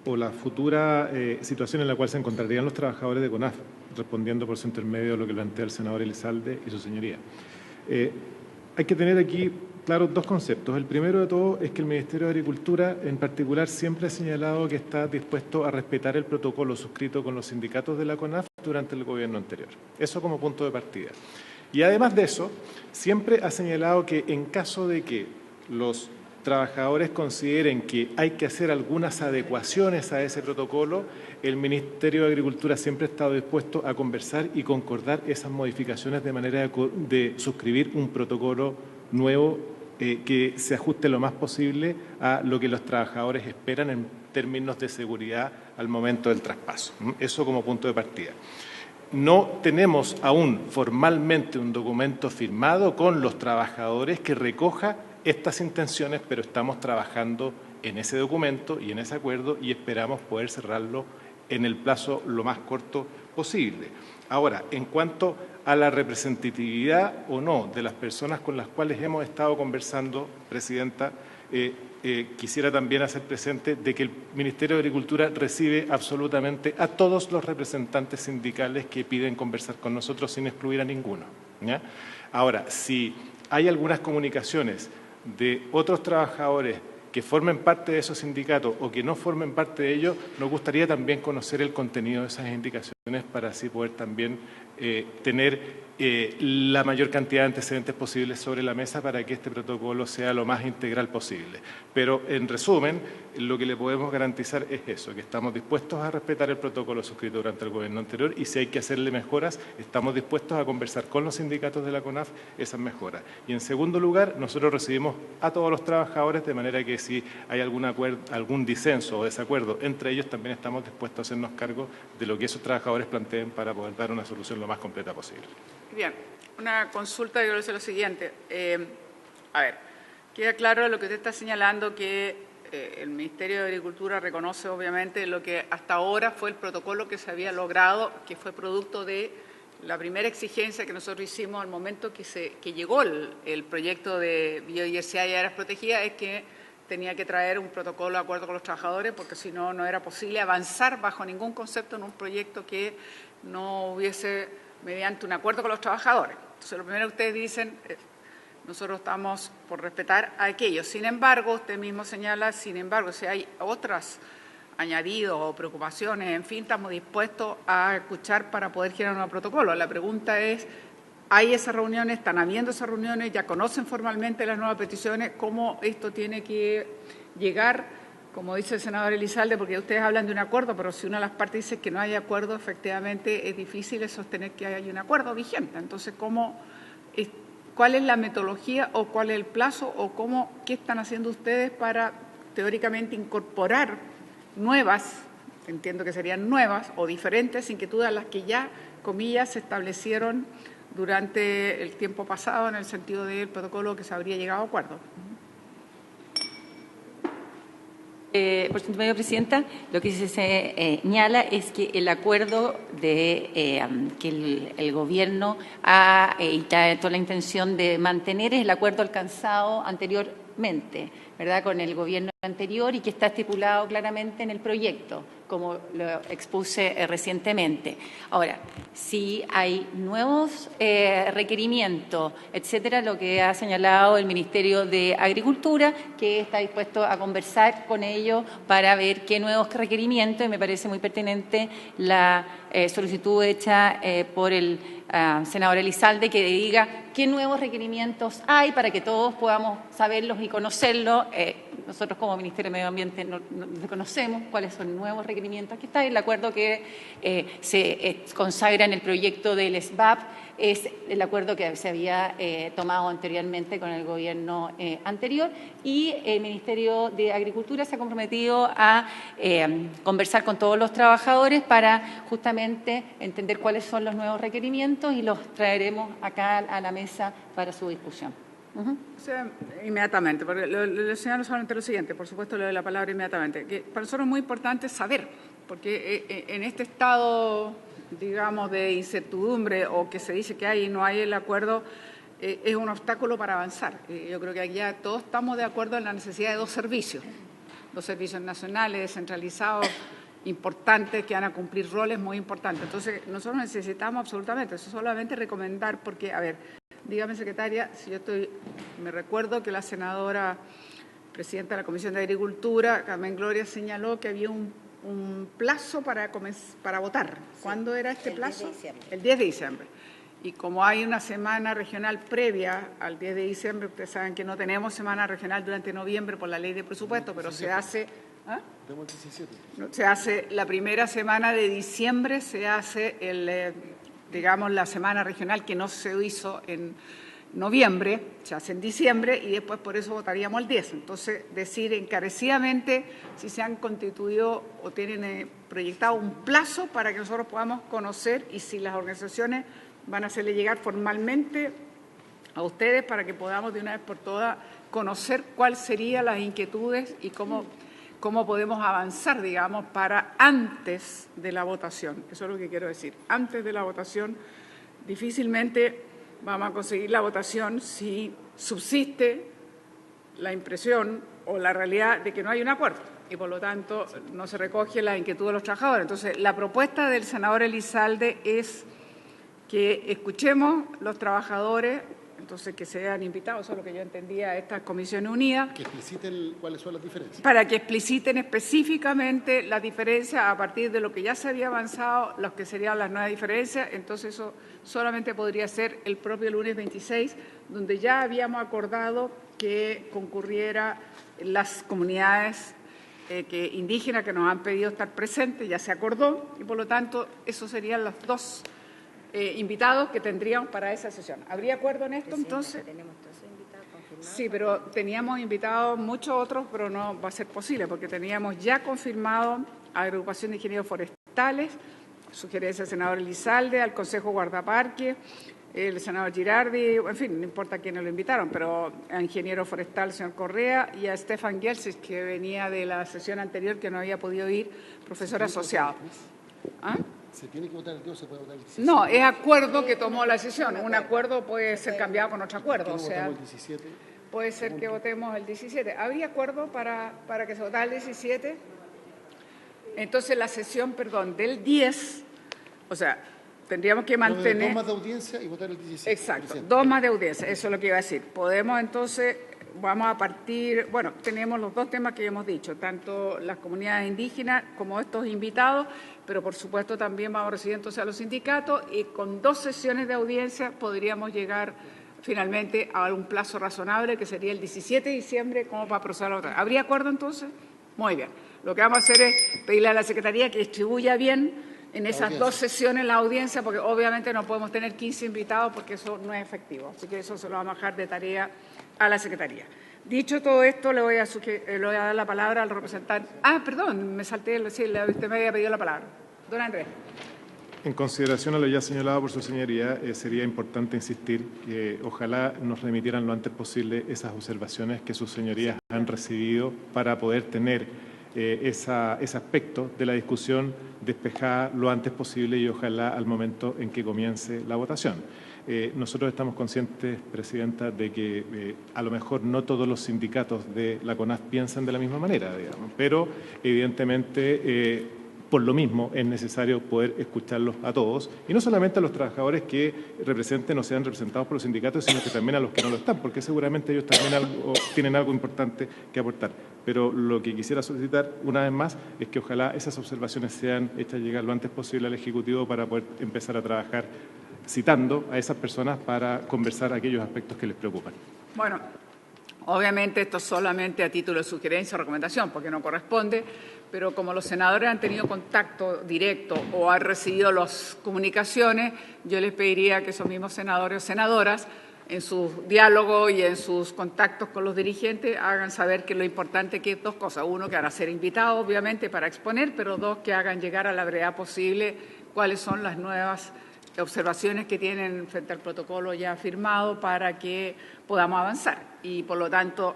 o la futura situación en la cual se encontrarían los trabajadores de CONAF, respondiendo por su intermedio a lo que plantea el senador Elizalde y su señoría. Hay que tener aquí claros dos conceptos. El primero de todo es que el Ministerio de Agricultura, en particular, siempre ha señalado que está dispuesto a respetar el protocolo suscrito con los sindicatos de la CONAF durante el gobierno anterior. Eso como punto de partida. Y además de eso, siempre ha señalado que en caso de que los trabajadores consideren que hay que hacer algunas adecuaciones a ese protocolo, el Ministerio de Agricultura siempre ha estado dispuesto a conversar y concordar esas modificaciones de manera de suscribir un protocolo nuevo que se ajuste lo más posible a lo que los trabajadores esperan en términos de seguridad al momento del traspaso. Eso como punto de partida. No tenemos aún formalmente un documento firmado con los trabajadores que recoja estas intenciones, pero estamos trabajando en ese documento y en ese acuerdo y esperamos poder cerrarlo en el plazo lo más corto posible. Ahora, en cuanto a la representatividad o no de las personas con las cuales hemos estado conversando, Presidenta, quisiera también hacer presente de que el Ministerio de Agricultura recibe absolutamente a todos los representantes sindicales que piden conversar con nosotros sin excluir a ninguno, ¿ya? Ahora, si hay algunas comunicaciones de otros trabajadores que formen parte de esos sindicatos o que no formen parte de ellos, nos gustaría también conocer el contenido de esas indicaciones para así poder también tener la mayor cantidad de antecedentes posibles sobre la mesa para que este protocolo sea lo más integral posible. Pero, en resumen, lo que le podemos garantizar es eso, que estamos dispuestos a respetar el protocolo suscrito durante el gobierno anterior y si hay que hacerle mejoras, estamos dispuestos a conversar con los sindicatos de la CONAF esas mejoras. Y, en segundo lugar, nosotros recibimos a todos los trabajadores, de manera que si hay algún disenso o desacuerdo entre ellos, también estamos dispuestos a hacernos cargo de lo que esos trabajadores planteen para poder dar una solución lo más completa posible. Bien, una consulta, yo le sé lo siguiente. A ver, queda claro lo que usted está señalando, que el Ministerio de Agricultura reconoce obviamente lo que hasta ahora fue el protocolo que se había logrado, que fue producto de la primera exigencia que nosotros hicimos al momento que llegó el proyecto de biodiversidad y áreas protegidas, es que tenía que traer un protocolo de acuerdo con los trabajadores, porque si no, no era posible avanzar bajo ningún concepto en un proyecto que no hubiese mediante un acuerdo con los trabajadores. Entonces, lo primero que ustedes dicen, nosotros estamos por respetar a aquellos. Sin embargo, usted mismo señala, si hay otras añadidos o preocupaciones, en fin, estamos dispuestos a escuchar para poder generar un nuevo protocolo. La pregunta es, ¿hay esas reuniones? ¿Están habiendo esas reuniones? ¿Ya conocen formalmente las nuevas peticiones? ¿Cómo esto tiene que llegar? Como dice el senador Elizalde, porque ustedes hablan de un acuerdo, pero si una de las partes dice que no hay acuerdo, efectivamente es difícil sostener que hay un acuerdo vigente. Entonces, ¿cuál es la metodología o cuál es el plazo o qué están haciendo ustedes para teóricamente incorporar nuevas, entiendo que serían nuevas o diferentes inquietudes a las que ya, comillas, se establecieron durante el tiempo pasado en el sentido del protocolo que se habría llegado a acuerdo? Por su medio, Presidenta, lo que se señala es que el acuerdo que el Gobierno ha y toda la intención de mantener es el acuerdo alcanzado anteriormente, ¿verdad?, con el Gobierno anterior y que está estipulado claramente en el proyecto, como lo expuse recientemente. Ahora, si hay nuevos requerimientos, etcétera, lo que ha señalado el Ministerio de Agricultura, que está dispuesto a conversar con ellos para ver qué nuevos requerimientos, y me parece muy pertinente la solicitud hecha por el senador Elizalde, que diga qué nuevos requerimientos hay para que todos podamos saberlos y conocerlos. Nosotros como Ministerio de Medio Ambiente no conocemos cuáles son nuevos requerimientos. Aquí está el acuerdo que se consagra en el proyecto del SBAP, es el acuerdo que se había tomado anteriormente con el Gobierno anterior, y el Ministerio de Agricultura se ha comprometido a conversar con todos los trabajadores para justamente entender cuáles son los nuevos requerimientos y los traeremos acá a la mesa para su discusión. O sea, inmediatamente, porque le señalo solamente lo siguiente, por supuesto le doy la palabra inmediatamente, que para nosotros es muy importante saber, porque en este estado, digamos, de incertidumbre o que se dice que hay y no hay el acuerdo, es un obstáculo para avanzar. Yo creo que aquí ya todos estamos de acuerdo en la necesidad de dos servicios nacionales, descentralizados, importantes, que van a cumplir roles muy importantes. Entonces, nosotros necesitamos absolutamente, eso solamente recomendar, porque, a ver, dígame, secretaria, si yo me recuerdo que la senadora presidenta de la Comisión de Agricultura, Carmen Gloria, señaló que había un plazo para votar. ¿Cuándo era este plazo? 10 de diciembre. El 10 de diciembre. Y como hay una semana regional previa al 10 de diciembre, ustedes saben que no tenemos semana regional durante noviembre por la ley de presupuesto, pero se hace... ¿Ah? Se hace la primera semana de diciembre, se hace digamos, la semana regional que no se hizo en noviembre, se hace en diciembre y después por eso votaríamos el 10. Entonces, decir encarecidamente si se han constituido o tienen proyectado un plazo para que nosotros podamos conocer y si las organizaciones van a hacerle llegar formalmente a ustedes para que podamos de una vez por todas conocer cuáles serían las inquietudes y cómo podemos avanzar, digamos, para antes de la votación. Eso es lo que quiero decir. Antes de la votación, difícilmente vamos a conseguir la votación si subsiste la impresión o la realidad de que no hay un acuerdo y, por lo tanto, no se recoge la inquietud de los trabajadores. Entonces, la propuesta del senador Elizalde es que escuchemos los trabajadores, entonces que sean invitados, eso es lo que yo entendía, a estas comisiones unidas. Que expliciten cuáles son las diferencias. Para que expliciten específicamente las diferencias a partir de lo que ya se había avanzado, los que serían las nuevas diferencias. Entonces eso solamente podría ser el propio lunes 26, donde ya habíamos acordado que concurriera las comunidades indígenas que nos han pedido estar presentes, ya se acordó, y por lo tanto esos serían los dos invitados que tendríamos para esa sesión. ¿Habría acuerdo en esto, entonces? Tenemos todos invitados confirmados. Sí, pero teníamos invitados muchos otros, pero no va a ser posible, porque teníamos ya confirmado a la Agrupación de Ingenieros Forestales, sugerencia del senador Elizalde, al Consejo Guardaparque, el senador Girardi, en fin, no importa quiénes lo invitaron, pero a Ingeniero Forestal, el señor Correa, y a Stefan Gelsis, que venía de la sesión anterior, que no había podido ir, profesor asociado. ¿Ah? ¿Se tiene que votar el 10 o se puede votar el 17? No, es acuerdo que tomó la decisión. Un acuerdo puede ser cambiado con otro acuerdo. ¿Por qué no O sea, votamos el 17? puede ser que votemos el 17. ¿Habría acuerdo para que se votara el 17? Entonces, la sesión, del 10, o sea, tendríamos que mantener... 2 más de audiencia y votar el 17. Exacto, presidente. 2 más de audiencia, eso es lo que iba a decir. Podemos entonces, vamos a partir, bueno, tenemos los 2 temas que ya hemos dicho, tanto las comunidades indígenas como estos invitados, pero por supuesto también vamos a recibir entonces a los sindicatos y con 2 sesiones de audiencia podríamos llegar finalmente a un plazo razonable que sería el 17 de diciembre como para proceder a votar. ¿Habría acuerdo entonces? Muy bien. Lo que vamos a hacer es pedirle a la Secretaría que distribuya bien en esas 2 sesiones la audiencia, porque obviamente no podemos tener 15 invitados porque eso no es efectivo. Así que eso se lo vamos a dejar de tarea a la Secretaría. Dicho todo esto, le voy a dar la palabra al representante. Ah, perdón, me salté, sí, usted me había pedido la palabra. Don Andrés. En consideración a lo ya señalado por su señoría, sería importante insistir que ojalá nos remitieran lo antes posible esas observaciones que sus señorías han recibido para poder tener ese aspecto de la discusión despejada lo antes posible y ojalá al momento en que comience la votación. Nosotros estamos conscientes, Presidenta, de que a lo mejor no todos los sindicatos de la CONAF piensan de la misma manera, digamos, pero evidentemente por lo mismo es necesario poder escucharlos a todos y no solamente a los trabajadores que representen o sean representados por los sindicatos, sino que también a los que no lo están, porque seguramente ellos también tienen algo importante que aportar. Pero lo que quisiera solicitar una vez más es que ojalá esas observaciones sean hechas llegar lo antes posible al Ejecutivo para poder empezar a trabajar citando a esas personas para conversar aquellos aspectos que les preocupan. Bueno, obviamente esto es solamente a título de sugerencia o recomendación, porque no corresponde, pero como los senadores han tenido contacto directo o han recibido las comunicaciones, yo les pediría que esos mismos senadores o senadoras, en sus diálogos y en sus contactos con los dirigentes, hagan saber que lo importante que es 2 cosas. 1, que van a ser invitados, obviamente, para exponer, pero 2, que hagan llegar a la brevedad posible cuáles son las nuevas observaciones que tienen frente al protocolo ya firmado para que podamos avanzar. Y, por lo tanto,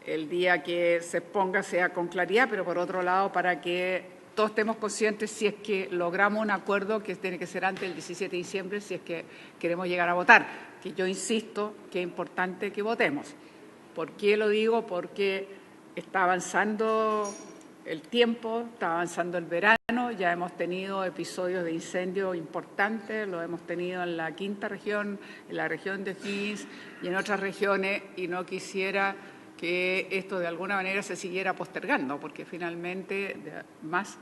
el día que se exponga sea con claridad, pero, por otro lado, para que todos estemos conscientes si es que logramos un acuerdo que tiene que ser antes del 17 de diciembre, si es que queremos llegar a votar. Que yo insisto que es importante que votemos. ¿Por qué lo digo? Porque está avanzando el tiempo, está avanzando el verano, ya hemos tenido episodios de incendio importantes, lo hemos tenido en la 5ª región, en la región de O'Higgins y en otras regiones, y no quisiera que esto de alguna manera se siguiera postergando, porque finalmente,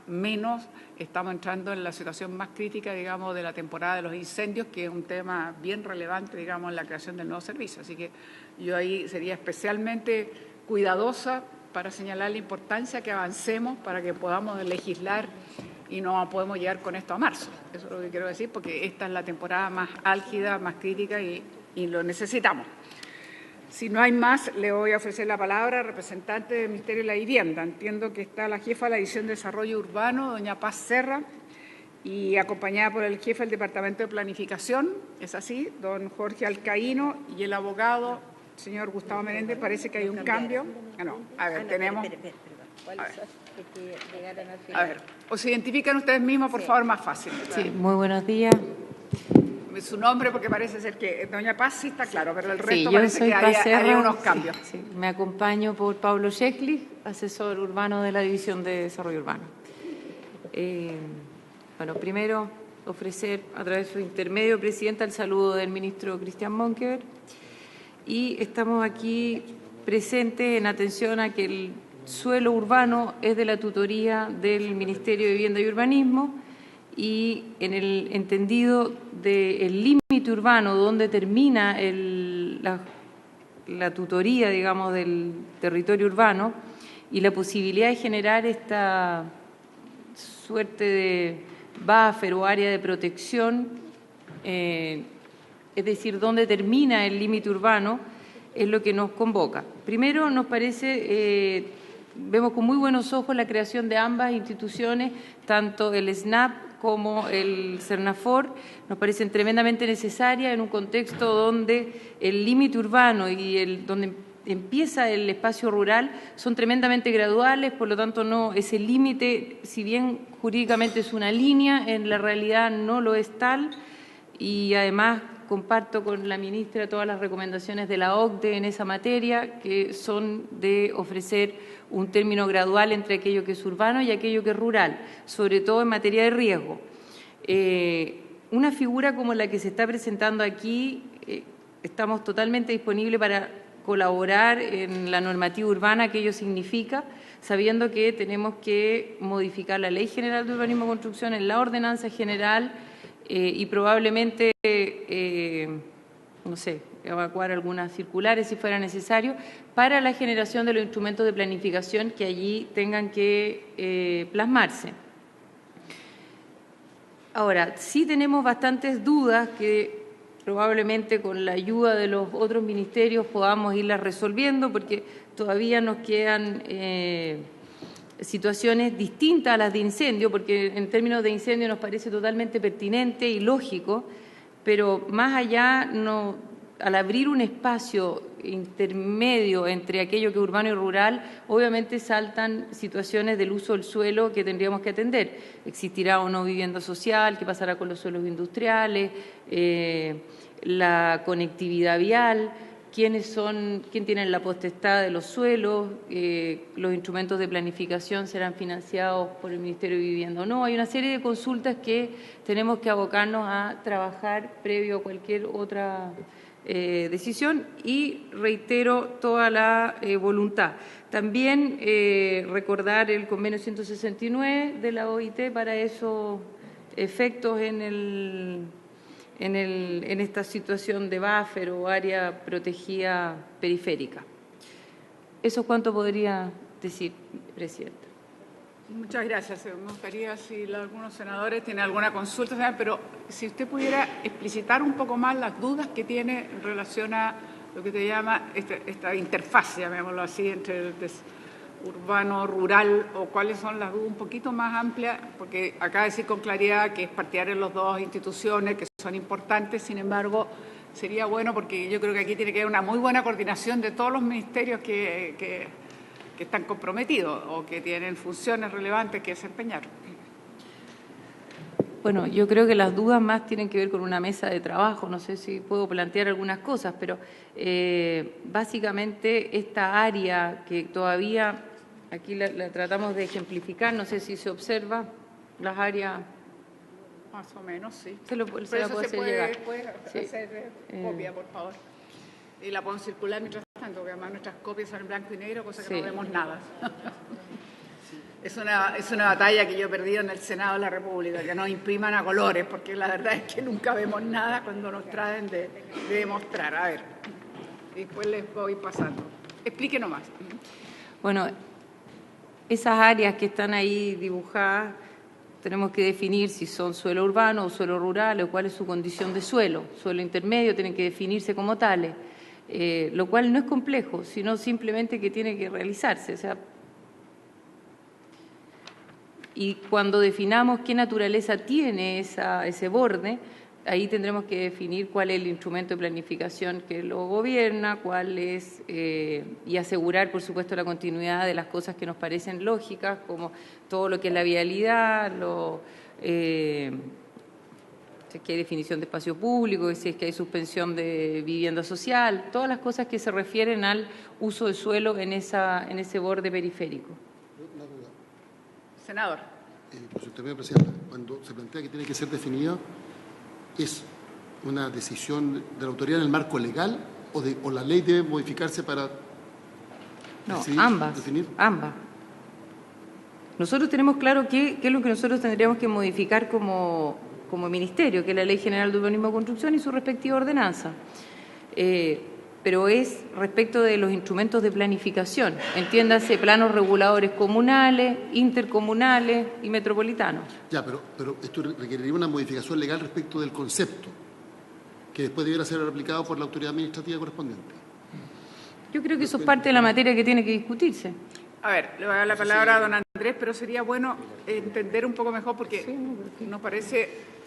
menos, estamos entrando en la situación más crítica, digamos, de la temporada de los incendios, que es un tema bien relevante, digamos, en la creación del nuevo servicio. Así que yo ahí sería especialmente cuidadosa para señalar la importancia que avancemos para que podamos legislar y no podemos llegar con esto a marzo. Eso es lo que quiero decir, porque esta es la temporada más álgida, más crítica y lo necesitamos. Si no hay más, le voy a ofrecer la palabra al representante del Ministerio de la Vivienda. Entiendo que está la jefa de la División de Desarrollo Urbano, doña Paz Serra, y acompañada por el jefe del Departamento de Planificación, es así, don Jorge Alcaíno, y el abogado, señor Gustavo Menéndez. Parece que hay un cambio. A ver, tenemos... A ver, ¿os identifican ustedes mismos, por favor, más fácil? Sí, muy buenos días. Su nombre, porque parece ser que doña Paz sí está claro, pero el resto sí, parece que hay unos cambios. Sí, me acompaño por Pablo Schechlich, asesor urbano de la División de Desarrollo Urbano. Bueno, primero ofrecer a través de su intermedio, Presidenta, el saludo del ministro Cristian Monkeberg. Y estamos aquí presentes en atención a que el suelo urbano es de la tutoría del Ministerio de Vivienda y Urbanismo, y en el entendido del límite urbano, donde termina la tutoría, digamos, del territorio urbano, y la posibilidad de generar esta suerte de buffer o área de protección, es decir, donde termina el límite urbano, es lo que nos convoca. Primero, nos parece, vemos con muy buenos ojos la creación de ambas instituciones, tanto el SNAP como el CERNAFOR, nos parecen tremendamente necesarias en un contexto donde el límite urbano y donde empieza el espacio rural son tremendamente graduales, por lo tanto ese límite, si bien jurídicamente es una línea, en la realidad no lo es tal, y además comparto con la ministra todas las recomendaciones de la OCDE en esa materia, que son de ofrecer un término gradual entre aquello que es urbano y aquello que es rural, sobre todo en materia de riesgo. una figura como la que se está presentando aquí, estamos totalmente disponibles para colaborar en la normativa urbana que ello significa, sabiendo que tenemos que modificar la Ley General de Urbanismo y Construcción en la Ordenanza General y probablemente, no sé, evacuar algunas circulares si fuera necesario, para la generación de los instrumentos de planificación que allí tengan que plasmarse. Ahora, sí tenemos bastantes dudas que probablemente con la ayuda de los otros ministerios podamos irlas resolviendo, porque todavía nos quedan situaciones distintas a las de incendio, porque en términos de incendio nos parece totalmente pertinente y lógico, pero más allá, al abrir un espacio intermedio entre aquello que es urbano y rural, obviamente saltan situaciones del uso del suelo que tendríamos que atender. ¿Existirá o no vivienda social? ¿Qué pasará con los suelos industriales? La conectividad vial, quién tiene la potestad de los suelos, los instrumentos de planificación serán financiados por el Ministerio de Vivienda o no. Hay una serie de consultas que tenemos que abocarnos a trabajar previo a cualquier otra decisión y reitero toda la voluntad. También recordar el convenio 169 de la OIT para esos efectos en esta situación de buffer o área protegida periférica. ¿Eso cuánto podría decir, Presidenta? Muchas gracias. Me gustaría si algunos senadores tienen alguna consulta, pero si usted pudiera explicitar un poco más las dudas que tiene en relación a lo que te llama esta interfaz, llamémoslo así, entre el urbano, rural, o cuáles son las dudas un poquito más amplias, porque acaba de decir con claridad que es partidario en las dos instituciones, que son importantes, sin embargo, sería bueno, porque yo creo que aquí tiene que haber una muy buena coordinación de todos los ministerios que están comprometidos o que tienen funciones relevantes que desempeñar. Bueno, yo creo que las dudas más tienen que ver con una mesa de trabajo, no sé si puedo plantear algunas cosas, pero básicamente esta área que todavía, aquí la tratamos de ejemplificar, no sé si se observa, las áreas... Más o menos, sí. Se la puedo hacer llegar. Puede hacer copia, por favor. Y la podemos circular mientras tanto, porque además nuestras copias son en blanco y negro, cosa que no vemos nada. Es una batalla que yo he perdido en el Senado de la República, que nos impriman a colores, porque la verdad es que nunca vemos nada cuando nos traen de demostrar. A ver, después les voy pasando. Explique nomás. Bueno, esas áreas que están ahí dibujadas, tenemos que definir si son suelo urbano o suelo rural, o cuál es su condición de suelo. Suelo intermedio tienen que definirse como tales, lo cual no es complejo, sino simplemente que tiene que realizarse. O sea, y cuando definamos qué naturaleza tiene ese borde, ahí tendremos que definir cuál es el instrumento de planificación que lo gobierna, cuál es, y asegurar, por supuesto, la continuidad de las cosas que nos parecen lógicas, como todo lo que es la vialidad, si es que hay definición de espacio público, si es que hay suspensión de vivienda social, todas las cosas que se refieren al uso de suelo en ese borde periférico. Una duda. Senador. Por si usted me Presidenta, cuando se plantea que tiene que ser definida, ¿es una decisión de la autoridad en el marco legal o la ley debe modificarse para decidir, definir? Ambas. Nosotros tenemos claro qué es lo que nosotros tendríamos que modificar como ministerio, que es la Ley General de Urbanismo y Construcción y su respectiva ordenanza. Pero es respecto de los instrumentos de planificación, entiéndase planos reguladores comunales, intercomunales y metropolitanos. Ya, pero esto requeriría una modificación legal respecto del concepto, que después debiera ser aplicado por la autoridad administrativa correspondiente. Yo creo que eso es parte de la materia que tiene que discutirse. A ver, le voy a dar la palabra a don Andrés, pero sería bueno entender un poco mejor, porque nos parece...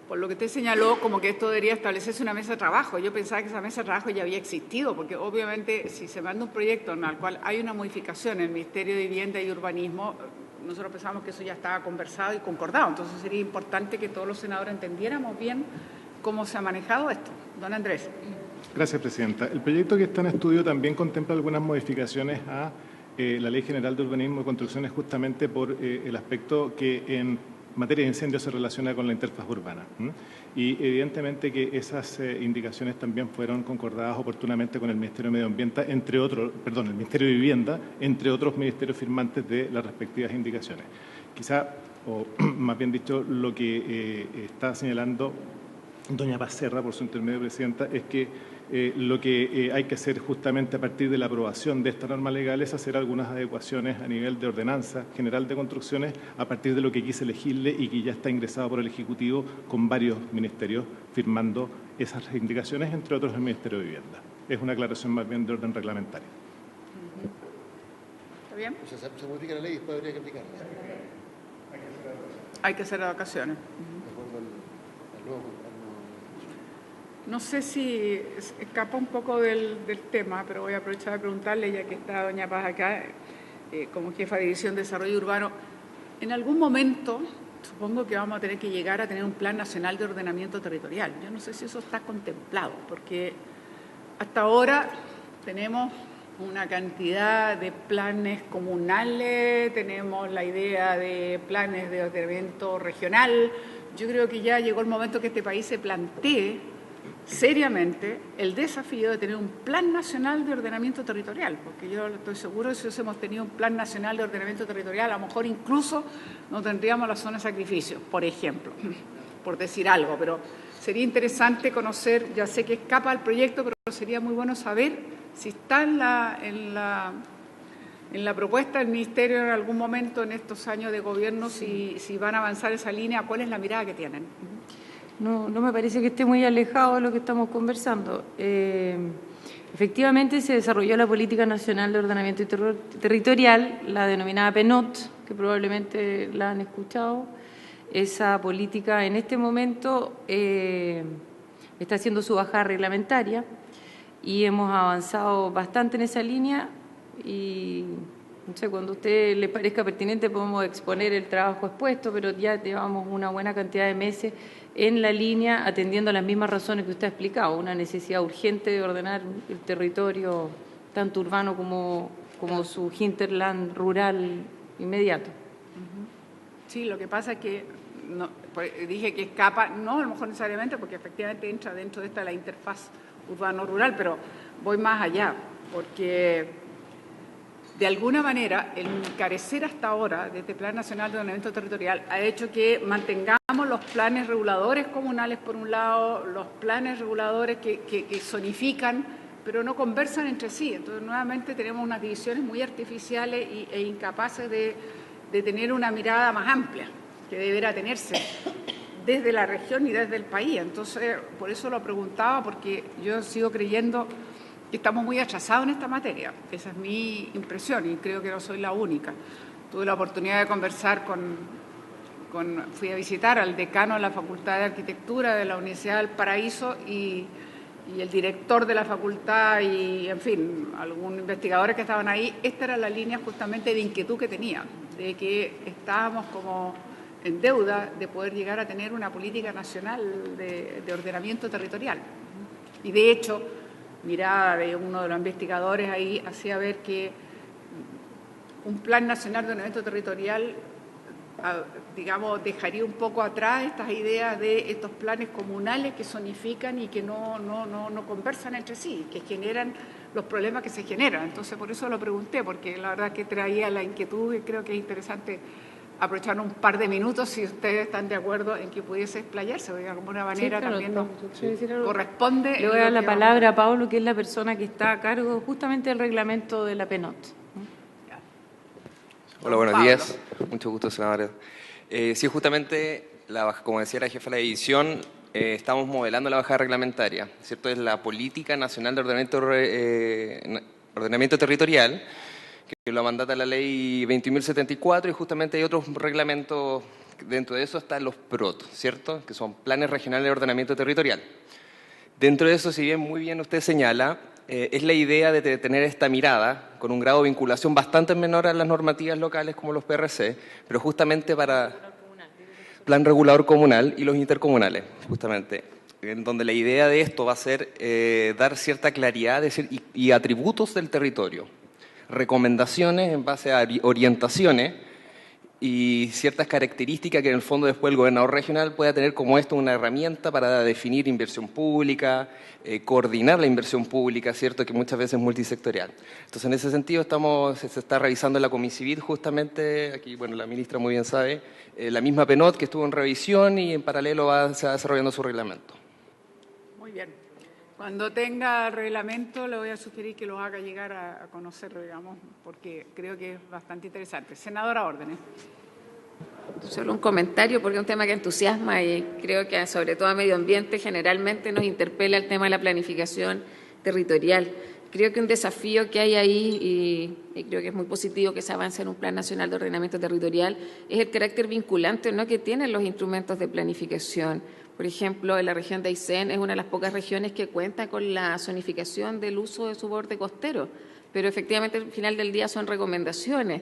Por lo que usted señaló, como que esto debería establecerse una mesa de trabajo. Yo pensaba que esa mesa de trabajo ya había existido, porque obviamente si se manda un proyecto en el cual hay una modificación en el Ministerio de Vivienda y Urbanismo, nosotros pensamos que eso ya estaba conversado y concordado. Entonces sería importante que todos los senadores entendiéramos bien cómo se ha manejado esto. Don Andrés. Gracias, Presidenta. El proyecto que está en estudio también contempla algunas modificaciones a la Ley General de Urbanismo y Construcciones, justamente por el aspecto que en materia de incendios se relaciona con la interfaz urbana. Y evidentemente que esas indicaciones también fueron concordadas oportunamente con el Ministerio de Medio Ambiente, el Ministerio de Vivienda, entre otros ministerios firmantes de las respectivas indicaciones. Quizá, o más bien dicho, lo que está señalando doña Paz Serra, por su intermedio, Presidenta, es que lo que hay que hacer justamente a partir de la aprobación de esta norma legal es hacer algunas adecuaciones a nivel de ordenanza general de construcciones a partir de lo que quise elegirle y que ya está ingresado por el Ejecutivo con varios ministerios firmando esas indicaciones, entre otros el Ministerio de Vivienda. Es una aclaración más bien de orden reglamentario. ¿Está bien? Se modifica la ley y después habría que aplicarla. Hay que hacer vacaciones. De acuerdo al nuevo. No sé si escapa un poco del tema, pero voy a aprovechar de preguntarle, ya que está doña Paz acá, como jefa de División de Desarrollo Urbano. En algún momento, supongo que vamos a tener que llegar a tener un Plan Nacional de Ordenamiento Territorial. Yo no sé si eso está contemplado, porque hasta ahora tenemos una cantidad de planes comunales, tenemos la idea de planes de ordenamiento regional. Yo creo que ya llegó el momento que este país se plantee seriamente el desafío de tener un plan nacional de ordenamiento territorial, porque yo estoy seguro que si hubiésemos tenido un plan nacional de ordenamiento territorial, a lo mejor incluso no tendríamos la zona de sacrificio, por ejemplo, por decir algo, pero sería interesante conocer, ya sé que escapa al proyecto, pero sería muy bueno saber si está en la propuesta del Ministerio en algún momento en estos años de gobierno, si van a avanzar esa línea, cuál es la mirada que tienen. No me parece que esté muy alejado de lo que estamos conversando. Efectivamente, se desarrolló la Política Nacional de Ordenamiento Territorial, la denominada PENOT, que probablemente la han escuchado. Esa política en este momento está haciendo su bajada reglamentaria y hemos avanzado bastante en esa línea y no sé, cuando a usted le parezca pertinente podemos exponer el trabajo expuesto, pero ya llevamos una buena cantidad de meses en la línea atendiendo las mismas razones que usted ha explicado, una necesidad urgente de ordenar el territorio tanto urbano como su hinterland rural inmediato. Sí, lo que pasa es que dije que escapa, no a lo mejor necesariamente, porque efectivamente entra dentro de esta la interfaz urbano-rural, pero voy más allá, porque de alguna manera el encarecer hasta ahora de este Plan Nacional de Ordenamiento Territorial ha hecho que mantengamos los planes reguladores comunales por un lado, los planes reguladores que zonifican, pero no conversan entre sí. Entonces nuevamente tenemos unas divisiones muy artificiales e incapaces de tener una mirada más amplia que deberá tenerse desde la región y desde el país. Entonces, por eso lo preguntaba, porque yo sigo creyendo que estamos muy atrasados en esta materia. Esa es mi impresión y creo que no soy la única. Tuve la oportunidad de conversar fui a visitar al decano de la Facultad de Arquitectura de la Universidad del Paraíso y el director de la facultad y, en fin, algunos investigadores que estaban ahí. Esta era la línea justamente de inquietud que tenían, de que estábamos como en deuda de poder llegar a tener una política nacional de ordenamiento territorial. Y de hecho, mirada de uno de los investigadores ahí hacía ver que un plan nacional de ordenamiento territorial, digamos, dejaría un poco atrás estas ideas de estos planes comunales que zonifican y que no conversan entre sí, que generan los problemas que se generan. Entonces, por eso lo pregunté, porque la verdad que traía la inquietud y creo que es interesante aprovechar un par de minutos si ustedes están de acuerdo en que pudiese explayarse, de alguna manera también nos corresponde. Le voy a dar la palabra a Pablo, que es la persona que está a cargo justamente del reglamento de la PENOT. Hola, buenos días. Mucho gusto, senadora. Sí, justamente, como decía la jefa de la división, estamos modelando la bajada reglamentaria, ¿cierto? Es la Política Nacional de Ordenamiento Territorial, que lo mandata la ley 20.074 y justamente hay otros reglamentos, dentro de eso están los PROT, ¿cierto? Que son Planes Regionales de Ordenamiento Territorial. Dentro de eso, si bien muy bien usted señala, es la idea de tener esta mirada con un grado de vinculación bastante menor a las normativas locales como los PRC, pero justamente para Plan Regulador Comunal y los intercomunales, justamente, en donde la idea de esto va a ser dar cierta claridad y atributos del territorio, recomendaciones en base a orientaciones y ciertas características que en el fondo después el gobernador regional pueda tener como esto una herramienta para definir inversión pública, coordinar la inversión pública, ¿cierto? Que muchas veces es multisectorial. Entonces, en ese sentido, se está revisando en la Comicivit justamente, aquí, bueno, la ministra muy bien sabe, la misma PENOT que estuvo en revisión y en paralelo se va desarrollando su reglamento. Muy bien. Cuando tenga el reglamento, le voy a sugerir que lo haga llegar a conocerlo, digamos, porque creo que es bastante interesante. Senadora Órdenes. Solo un comentario, porque es un tema que entusiasma y creo que sobre todo a medio ambiente generalmente nos interpela el tema de la planificación territorial. Creo que un desafío que hay ahí, y creo que es muy positivo que se avance en un Plan Nacional de Ordenamiento Territorial, es el carácter vinculante, ¿no?, que tienen los instrumentos de planificación. Por ejemplo, en la región de Aysén es una de las pocas regiones que cuenta con la zonificación del uso de su borde costero, pero efectivamente al final del día son recomendaciones.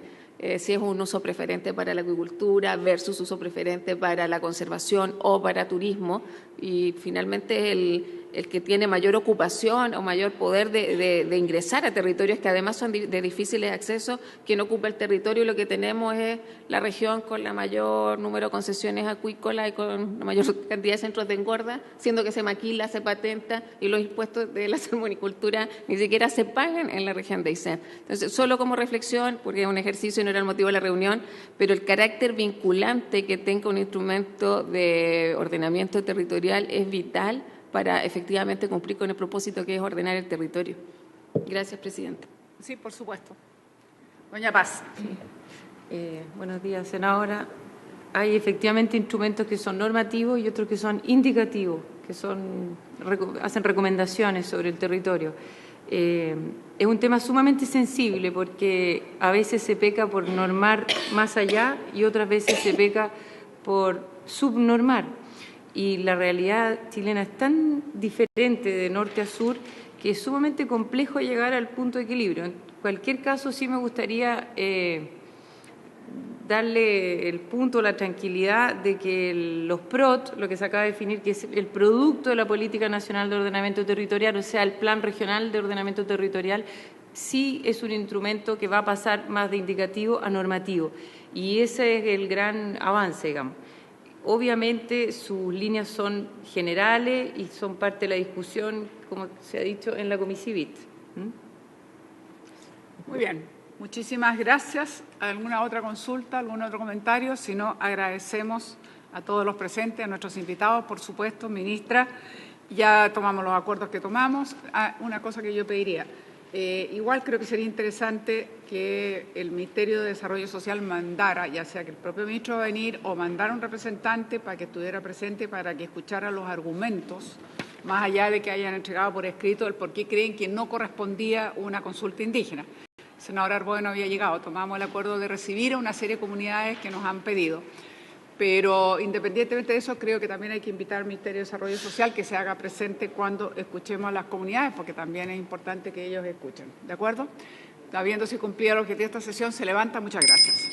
Si es un uso preferente para la acuicultura versus uso preferente para la conservación o para turismo, y finalmente el que tiene mayor ocupación o mayor poder de ingresar a territorios que además son de difíciles acceso, quien ocupa el territorio, y lo que tenemos es la región con la mayor número de concesiones acuícolas y con la mayor cantidad de centros de engorda, siendo que se maquila, se patenta y los impuestos de la salmonicultura ni siquiera se pagan en la región de Aysén. Entonces, solo como reflexión, porque es un ejercicio y no era el motivo de la reunión, pero el carácter vinculante que tenga un instrumento de ordenamiento territorial es vital para efectivamente cumplir con el propósito que es ordenar el territorio. Gracias, Presidenta. Sí, por supuesto. Doña Paz. Buenos días, senadora. Hay efectivamente instrumentos que son normativos y otros que son indicativos, que hacen recomendaciones sobre el territorio. Es un tema sumamente sensible porque a veces se peca por normar más allá y otras veces se peca por subnormar. Y la realidad chilena es tan diferente de norte a sur que es sumamente complejo llegar al punto de equilibrio. En cualquier caso, sí me gustaría darle el punto, la tranquilidad de que los PROT, lo que se acaba de definir, que es el producto de la Política Nacional de Ordenamiento Territorial, o sea, el Plan Regional de Ordenamiento Territorial, sí es un instrumento que va a pasar más de indicativo a normativo. Y ese es el gran avance, digamos. Obviamente sus líneas son generales y son parte de la discusión, como se ha dicho, en la Comicivit. Muy bien, muchísimas gracias. ¿Alguna otra consulta, algún otro comentario? Si no, agradecemos a todos los presentes, a nuestros invitados, por supuesto, ministra. Ya tomamos los acuerdos que tomamos. Una cosa que yo pediría. Igual creo que sería interesante que el Ministerio de Desarrollo Social mandara, ya sea que el propio ministro va a venir o mandara un representante para que estuviera presente, para que escuchara los argumentos, más allá de que hayan entregado por escrito el por qué creen que no correspondía una consulta indígena. El senador Arboe no había llegado, tomamos el acuerdo de recibir a una serie de comunidades que nos han pedido. Pero independientemente de eso, creo que también hay que invitar al Ministerio de Desarrollo Social que se haga presente cuando escuchemos a las comunidades, porque también es importante que ellos escuchen. ¿De acuerdo? Habiéndose cumplido el objetivo de esta sesión, se levanta. Muchas gracias.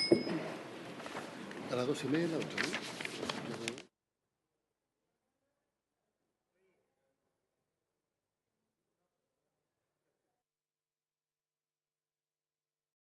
A las 2:30, la otra, ¿no?